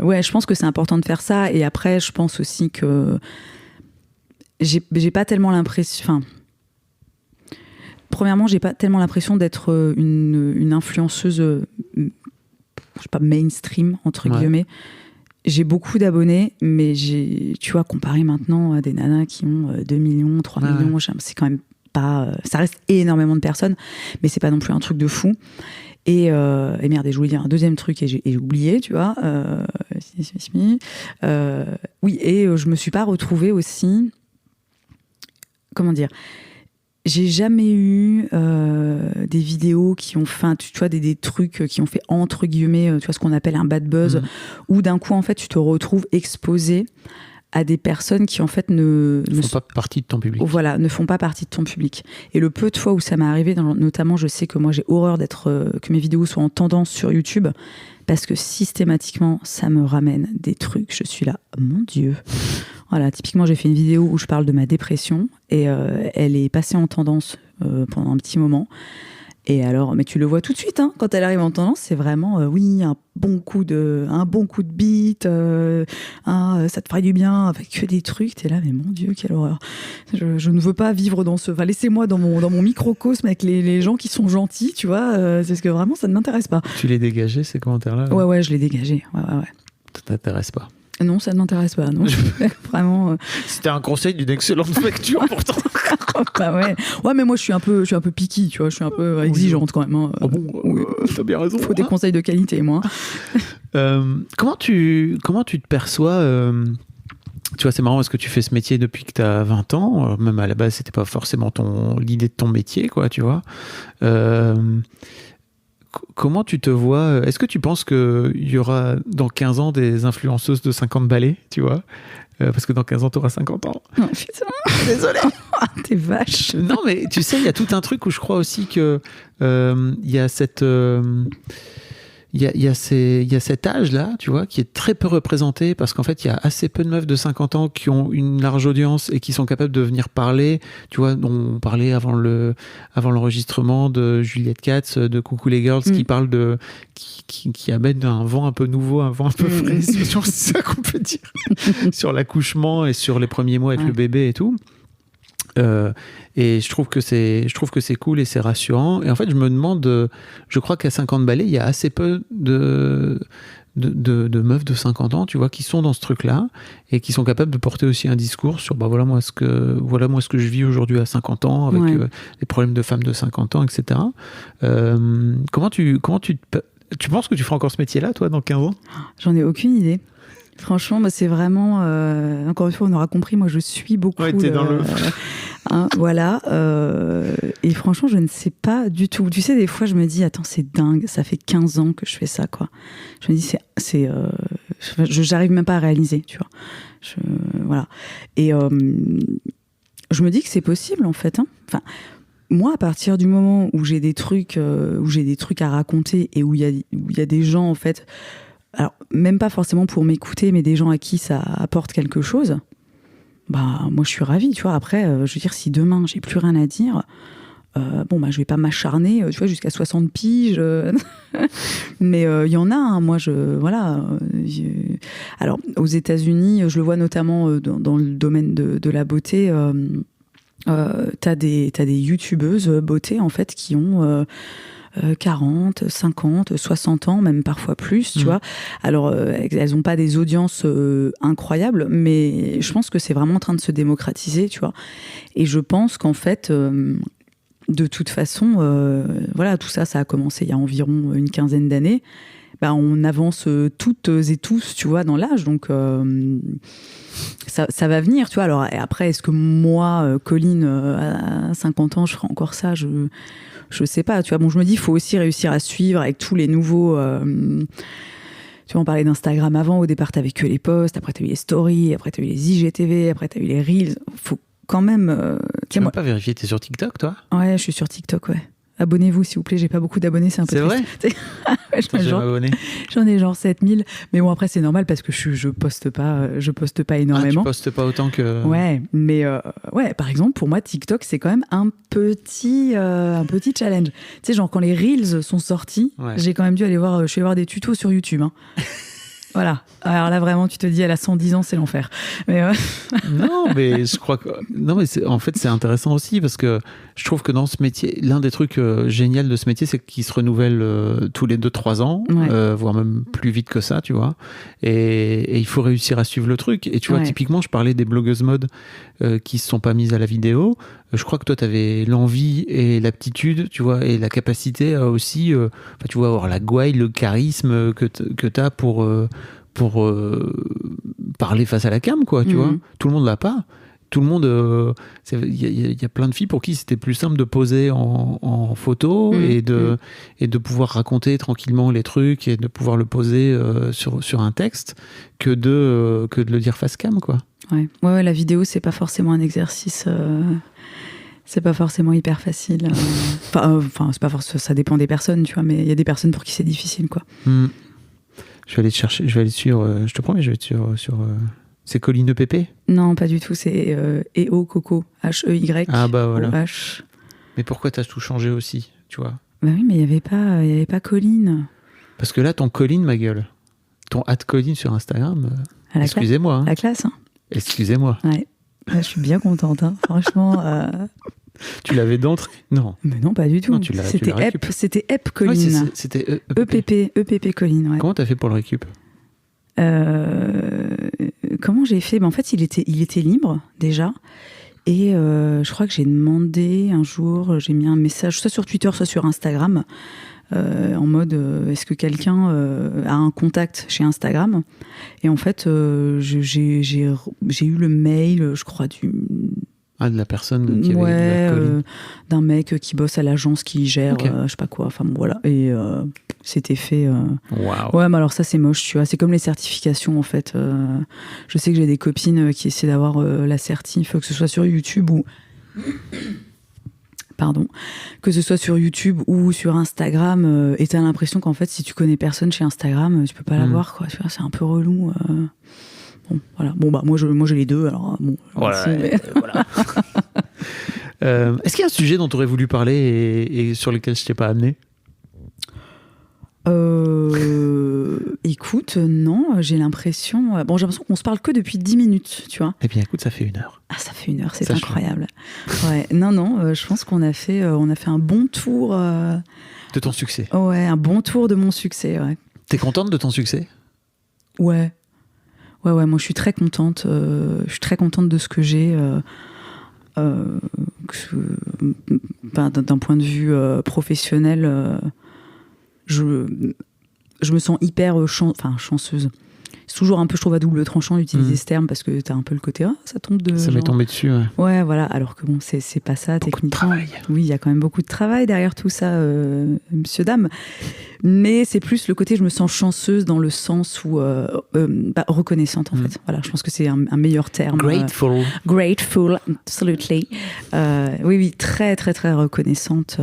Speaker 3: ouais, je pense que c'est important de faire ça. Et après, je pense aussi que j'ai pas tellement l'impression... Enfin, premièrement, j'ai pas tellement l'impression d'être une influenceuse, je sais pas, mainstream, entre guillemets. J'ai beaucoup d'abonnés, mais tu vois, comparé maintenant à des nanas qui ont 2 millions, 3 millions, c'est quand même pas... ça reste énormément de personnes, mais c'est pas non plus un truc de fou. Et merde, je voulais dire un deuxième truc et j'ai oublié, tu vois. Oui, et je me suis pas retrouvée aussi... Comment dire ? J'ai jamais eu des vidéos qui ont fait, tu vois, des trucs qui ont fait entre guillemets, tu vois, ce qu'on appelle un bad buzz, où d'un coup, en fait, tu te retrouves exposé à des personnes qui, en fait, ne
Speaker 2: font pas partie de ton public.
Speaker 3: Voilà, ne font pas partie de ton public. Et le peu de fois où ça m'est arrivé, notamment, je sais que moi, j'ai horreur que mes vidéos soient en tendance sur YouTube, parce que systématiquement, ça me ramène des trucs. Je suis là, mon Dieu. Voilà, typiquement, j'ai fait une vidéo où je parle de ma dépression et elle est passée en tendance pendant un petit moment. Et alors, mais tu le vois tout de suite, hein, quand elle arrive en tendance, c'est vraiment, oui, un bon coup de beat, ça te ferait du bien, avec que des trucs. T'es là, mais mon Dieu, quelle horreur. Je ne veux pas vivre dans ce... Enfin, laissez-moi dans mon microcosme avec les gens qui sont gentils, tu vois, c'est parce que vraiment, ça ne m'intéresse pas.
Speaker 2: Tu les dégagé, ces commentaires-là ?
Speaker 3: Ouais, je les dégagé. Ouais.
Speaker 2: Ça t'intéresse pas ?
Speaker 3: Non, ça ne m'intéresse pas, non. Vraiment.
Speaker 2: C'était un conseil d'une excellente facture, pourtant.
Speaker 3: Bah ouais. Ouais, mais moi, je suis un peu picky, tu vois. Je suis un peu exigeante quand même. Hein.
Speaker 2: Oh bon, t'as bien raison.
Speaker 3: Faut des conseils de qualité, moi.
Speaker 2: Comment tu te perçois tu vois, c'est marrant parce que tu fais ce métier depuis que tu as 20 ans. Même à la base, c'était pas forcément l'idée de ton métier, quoi, tu vois. Comment tu te vois ? Est-ce que tu penses qu'il y aura dans 15 ans des influenceuses de 50 balais, tu vois ? Parce que dans 15 ans, tu auras 50 ans.
Speaker 3: Oh, putain, désolé. T'es vache.
Speaker 2: Non, mais tu sais, il y a tout un truc où je crois aussi que il y a cette... Il y a cet âge-là, tu vois, qui est très peu représenté parce qu'en fait, il y a assez peu de meufs de 50 ans qui ont une large audience et qui sont capables de venir parler. Tu vois, on parlait avant l'enregistrement de Juliette Katz, de Coucou les Girls, qui parle qui amène un vent un peu nouveau, un vent un peu frais, c'est ça qu'on peut dire, sur l'accouchement et sur les premiers mois avec le bébé et tout. Et je trouve que c'est cool et c'est rassurant. Et en fait, je me demande, je crois qu'à 50 balais, il y a assez peu de meufs de 50 ans, tu vois, qui sont dans ce truc-là et qui sont capables de porter aussi un discours sur, voilà moi ce que je vis aujourd'hui à 50 ans avec les problèmes de femmes de 50 ans, etc. Comment tu penses que tu feras encore ce métier-là, toi, dans 15 ans ?
Speaker 3: J'en ai aucune idée. Franchement, c'est vraiment... encore une fois, on aura compris, moi, je suis beaucoup...
Speaker 2: Ouais, t'es dans le...
Speaker 3: voilà. Et franchement, je ne sais pas du tout. Tu sais, des fois, je me dis, attends, c'est dingue, ça fait 15 ans que je fais ça, quoi. Je me dis, j'arrive même pas à réaliser, tu vois. Voilà. Et je me dis que c'est possible, en fait. Hein. Enfin, moi, à partir du moment où j'ai des trucs à raconter et où il y a des gens, en fait... Alors, même pas forcément pour m'écouter, mais des gens à qui ça apporte quelque chose, bah, moi, je suis ravie, tu vois. Après, je veux dire, si demain, j'ai plus rien à dire, je vais pas m'acharner, tu vois, jusqu'à 60 piges. Mais il y en a, hein, moi, Alors, aux États-Unis, je le vois notamment dans le domaine de la beauté, t'as des youtubeuses beauté, en fait, qui ont... 40, 50, 60 ans, même parfois plus, tu vois. Alors, elles n'ont pas des audiences incroyables, mais je pense que c'est vraiment en train de se démocratiser, tu vois. Et je pense qu'en fait, de toute façon, voilà, tout ça a commencé il y a environ une quinzaine d'années. On avance toutes et tous, tu vois, dans l'âge, donc ça va venir, tu vois. Alors, et après, est-ce que moi, Colline, à 50 ans, je ferai encore ça ? Je sais pas, tu vois. Bon, je me dis, il faut aussi réussir à suivre avec tous les nouveaux... tu vois, on parlait d'Instagram avant, au départ, t'avais que les posts, après t'as eu les stories, après t'as eu les IGTV, après t'as eu les Reels. Faut quand même...
Speaker 2: Tu n'as pas vérifié, t'es sur TikTok, toi ?
Speaker 3: Ouais, je suis sur TikTok, ouais. Abonnez-vous, s'il vous plaît, j'ai pas beaucoup d'abonnés, c'est un peu triste.
Speaker 2: C'est vrai ?
Speaker 3: J'en ai genre 7000, mais bon, après c'est normal parce que je poste pas énormément.
Speaker 2: Tu postes pas autant que...
Speaker 3: Ouais, mais ouais, par exemple, pour moi, TikTok, c'est quand même un petit challenge. Tu sais, genre quand les Reels sont sortis, j'ai quand même dû aller voir, je suis allée voir des tutos sur YouTube, hein. Voilà. Alors là, vraiment, tu te dis, elle a 110 ans, c'est l'enfer. Mais
Speaker 2: Non, mais je crois que... Non, mais en fait, c'est intéressant aussi parce que je trouve que dans ce métier, l'un des trucs géniaux de ce métier, c'est qu'il se renouvelle tous les 2-3 ans, voire même plus vite que ça, tu vois. Et il faut réussir à suivre le truc. Et tu vois, typiquement, je parlais des blogueuses mode qui se sont pas mises à la vidéo. Je crois que toi, tu avais l'envie et l'aptitude, tu vois, et la capacité à aussi, tu vois, avoir la gouaille, le charisme que tu as pour parler face à la cam, quoi, tu vois. Tout le monde l'a pas. Tout le monde... Il y a plein de filles pour qui c'était plus simple de poser en photo et de pouvoir raconter tranquillement les trucs et de pouvoir le poser sur un texte que de le dire face cam, quoi.
Speaker 3: Ouais, la vidéo, c'est pas forcément un exercice... C'est pas forcément hyper facile. Enfin, c'est pas forcément, ça dépend des personnes, tu vois, mais il y a des personnes pour qui c'est difficile, quoi.
Speaker 2: Je vais aller te chercher, je vais aller sur... je te promets, je vais être sur c'est Colline EPP ?
Speaker 3: Non, pas du tout, c'est EO Coco, H-E-Y.
Speaker 2: Ah bah voilà.
Speaker 3: O-H.
Speaker 2: Mais pourquoi t'as tout changé aussi, tu vois ?
Speaker 3: Bah oui, mais il y avait pas Colline.
Speaker 2: Parce que là, ton Colline, ma gueule, ton @Colline sur Instagram, excusez-moi.
Speaker 3: La classe, hein.
Speaker 2: Excusez-moi.
Speaker 3: Ouais. Là, je suis bien contente, hein. Franchement...
Speaker 2: Tu l'avais d'entrée ? Non.
Speaker 3: Mais non, pas du tout.
Speaker 2: Non,
Speaker 3: c'était EP Colline.
Speaker 2: Ouais, c'était
Speaker 3: EPP Colline, ouais.
Speaker 2: Comment t'as fait pour le récup ?
Speaker 3: Comment j'ai fait ? En fait, il était libre, déjà. Et je crois que j'ai demandé un jour, j'ai mis un message, soit sur Twitter, soit sur Instagram, en mode, est-ce que quelqu'un a un contact chez Instagram ? Et en fait, j'ai eu le mail, je crois,
Speaker 2: de la personne qui avait
Speaker 3: d'un mec qui bosse à l'agence qui gère je sais pas quoi, enfin bon, voilà, et c'était fait ouais, mais alors ça c'est moche, tu vois, c'est comme les certifications en fait. Je sais que j'ai des copines qui essaient d'avoir la certif, que ce soit sur YouTube ou que ce soit sur YouTube ou sur Instagram, et t'as l'impression qu'en fait si tu connais personne chez Instagram, tu peux pas l'avoir, quoi, tu vois, c'est un peu relou. Bon, voilà. Bon, bah, moi, j'ai les deux, alors bon.
Speaker 2: Voilà. Est-ce qu'il y a un sujet dont tu aurais voulu parler et sur lequel je t'ai pas amené ?
Speaker 3: Écoute, non, j'ai l'impression qu'on se parle que depuis 10 minutes, tu vois.
Speaker 2: Eh bien, écoute, ça fait 1 heure.
Speaker 3: Ah, ça fait 1 heure, c'est incroyable. Ouais, non, je pense qu'on a fait un bon tour.
Speaker 2: De ton succès.
Speaker 3: Ouais, un bon tour de mon succès, ouais.
Speaker 2: T'es contente de ton succès ?
Speaker 3: Ouais. Ouais, moi je suis très contente. Je suis très contente de ce que j'ai. D'un point de vue professionnel, je me sens hyper chanceuse. C'est toujours un peu, je trouve, à double tranchant d'utiliser ce terme parce que t'as un peu le côté ça tombe de.
Speaker 2: Ça m'est tombé dessus.
Speaker 3: Ouais, voilà. Alors que bon, c'est pas ça
Speaker 2: beaucoup
Speaker 3: techniquement.
Speaker 2: De travail.
Speaker 3: Oui, il y a quand même beaucoup de travail derrière tout ça, monsieur dame. Mais c'est plus le côté, je me sens chanceuse dans le sens où reconnaissante en fait. Voilà, je pense que c'est un meilleur terme. Grateful, absolutely. Oui, très très très reconnaissante.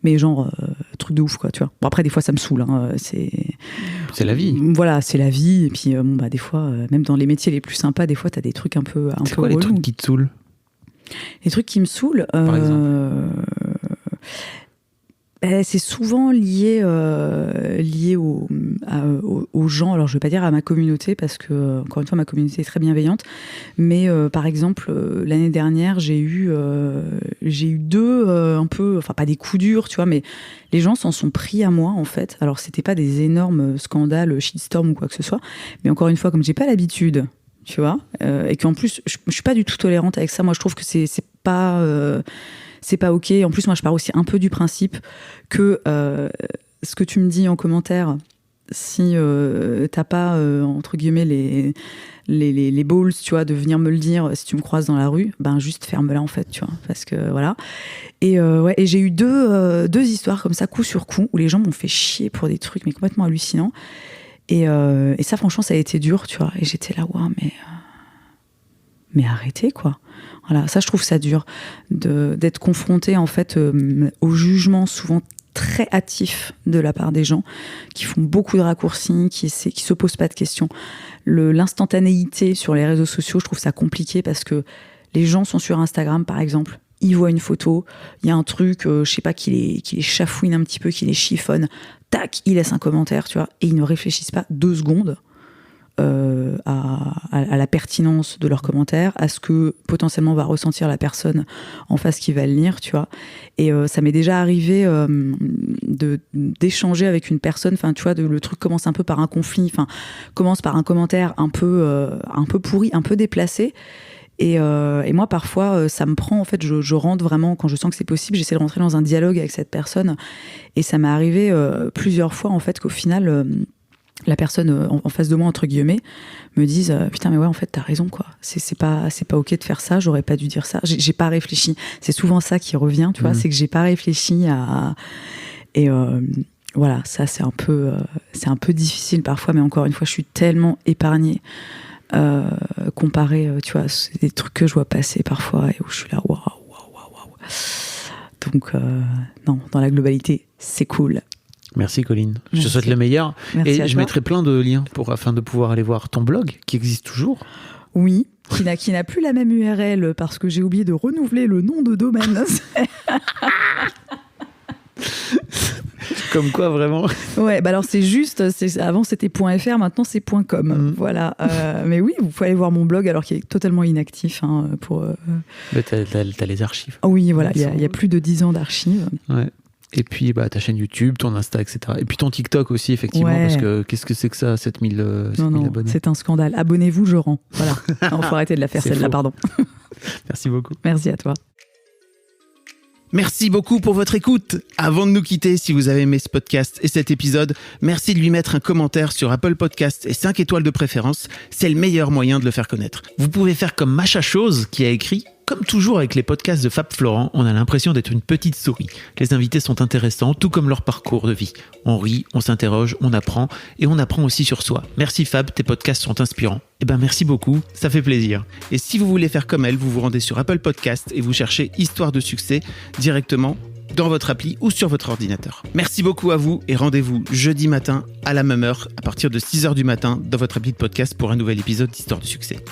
Speaker 3: Mais genre truc de ouf, quoi, tu vois. Bon, après des fois ça me saoule, hein, c'est
Speaker 2: la vie.
Speaker 3: Voilà, c'est la vie. Et puis des fois, même dans les métiers les plus sympas, des fois t'as des trucs un peu
Speaker 2: c'est quoi relous. Les trucs qui te saoulent ?
Speaker 3: Les trucs qui me saoulent,
Speaker 2: par exemple.
Speaker 3: C'est souvent lié aux gens. Alors je vais pas dire à ma communauté parce que encore une fois ma communauté est très bienveillante, mais par exemple l'année dernière j'ai eu 2 un peu, enfin pas des coups durs, tu vois, mais les gens s'en sont pris à moi en fait. Alors c'était pas des énormes scandales, shitstorm ou quoi que ce soit, mais encore une fois comme j'ai pas l'habitude, tu vois, et qu'en plus je suis pas du tout tolérante avec ça. Moi je trouve que c'est pas c'est pas ok. En plus, moi, je pars aussi un peu du principe que ce que tu me dis en commentaire, si t'as pas entre guillemets les balls, tu vois, de venir me le dire si tu me croises dans la rue, ben juste ferme-la en fait, tu vois, parce que voilà. Et j'ai eu deux histoires comme ça, coup sur coup, où les gens m'ont fait chier pour des trucs mais complètement hallucinants. Et ça, franchement, ça a été dur, tu vois. Et j'étais là, ouais, mais arrêtez, quoi. Voilà, ça, je trouve ça dur d'être confronté en fait au jugement souvent très hâtif de la part des gens qui font beaucoup de raccourcis, qui se posent pas de questions. L'instantanéité sur les réseaux sociaux, je trouve ça compliqué parce que les gens sont sur Instagram, par exemple, ils voient une photo, il y a un truc, je sais pas, qui les chafouine un petit peu, qui les chiffonne, tac, ils laissent un commentaire, tu vois, et ils ne réfléchissent pas 2 secondes à la pertinence de leur commentaire, à ce que potentiellement va ressentir la personne en face qui va le lire, tu vois. Et ça m'est déjà arrivé d'échanger avec une personne, enfin, tu vois, le truc commence un peu par un conflit, enfin, commence par un commentaire un peu pourri, un peu déplacé. Et moi, parfois, ça me prend, en fait, je rentre vraiment, quand je sens que c'est possible, j'essaie de rentrer dans un dialogue avec cette personne. Et ça m'est arrivé plusieurs fois, en fait, qu'au final, la personne en face de moi, entre guillemets, me dise putain, mais ouais, en fait, t'as raison, quoi. C'est pas ok de faire ça, j'aurais pas dû dire ça. J'ai pas réfléchi. C'est souvent ça qui revient, tu vois, c'est que j'ai pas réfléchi à. Et voilà, ça, c'est un peu difficile parfois, mais encore une fois, je suis tellement épargnée. Comparé, tu vois, c'est des trucs que je vois passer parfois et où je suis là, waouh. Donc, non, dans la globalité, c'est cool.
Speaker 2: Merci Colline, je te souhaite le meilleur. Merci. Et je mettrai plein de liens afin de pouvoir aller voir ton blog qui existe toujours.
Speaker 3: Oui, qui n'a plus la même URL parce que j'ai oublié de renouveler le nom de domaine.
Speaker 2: Comme quoi, vraiment.
Speaker 3: Ouais, bah alors c'est juste, avant c'était .fr, maintenant c'est .com. Voilà. Mais oui, vous pouvez aller voir mon blog alors qu'il est totalement inactif. Hein,
Speaker 2: Mais t'as les archives.
Speaker 3: Oui, voilà, il y a plus de 10 ans d'archives.
Speaker 2: Ouais. Et puis ta chaîne YouTube, ton Insta, etc. Et puis ton TikTok aussi, effectivement, parce que qu'est-ce que c'est que ça, 7000 abonnés? C'est
Speaker 3: un scandale. Abonnez-vous, je rends. Voilà. Non, faut arrêter de la faire celle-là,
Speaker 2: faux.
Speaker 3: pardon.
Speaker 2: Merci beaucoup.
Speaker 3: Merci à toi.
Speaker 2: Merci beaucoup pour votre écoute. Avant de nous quitter, si vous avez aimé ce podcast et cet épisode, merci de lui mettre un commentaire sur Apple Podcasts et 5 étoiles de préférence. C'est le meilleur moyen de le faire connaître. Vous pouvez faire comme Macha Chose qui a écrit: comme toujours avec les podcasts de Fab Florent, on a l'impression d'être une petite souris. Les invités sont intéressants, tout comme leur parcours de vie. On rit, on s'interroge, on apprend, et on apprend aussi sur soi. Merci Fab, tes podcasts sont inspirants. Eh ben merci beaucoup, ça fait plaisir. Et si vous voulez faire comme elle, vous vous rendez sur Apple Podcasts et vous cherchez Histoire de succès directement dans votre appli ou sur votre ordinateur. Merci beaucoup à vous et rendez-vous jeudi matin à la même heure à partir de 6h du matin dans votre appli de podcast pour un nouvel épisode d'Histoire de succès.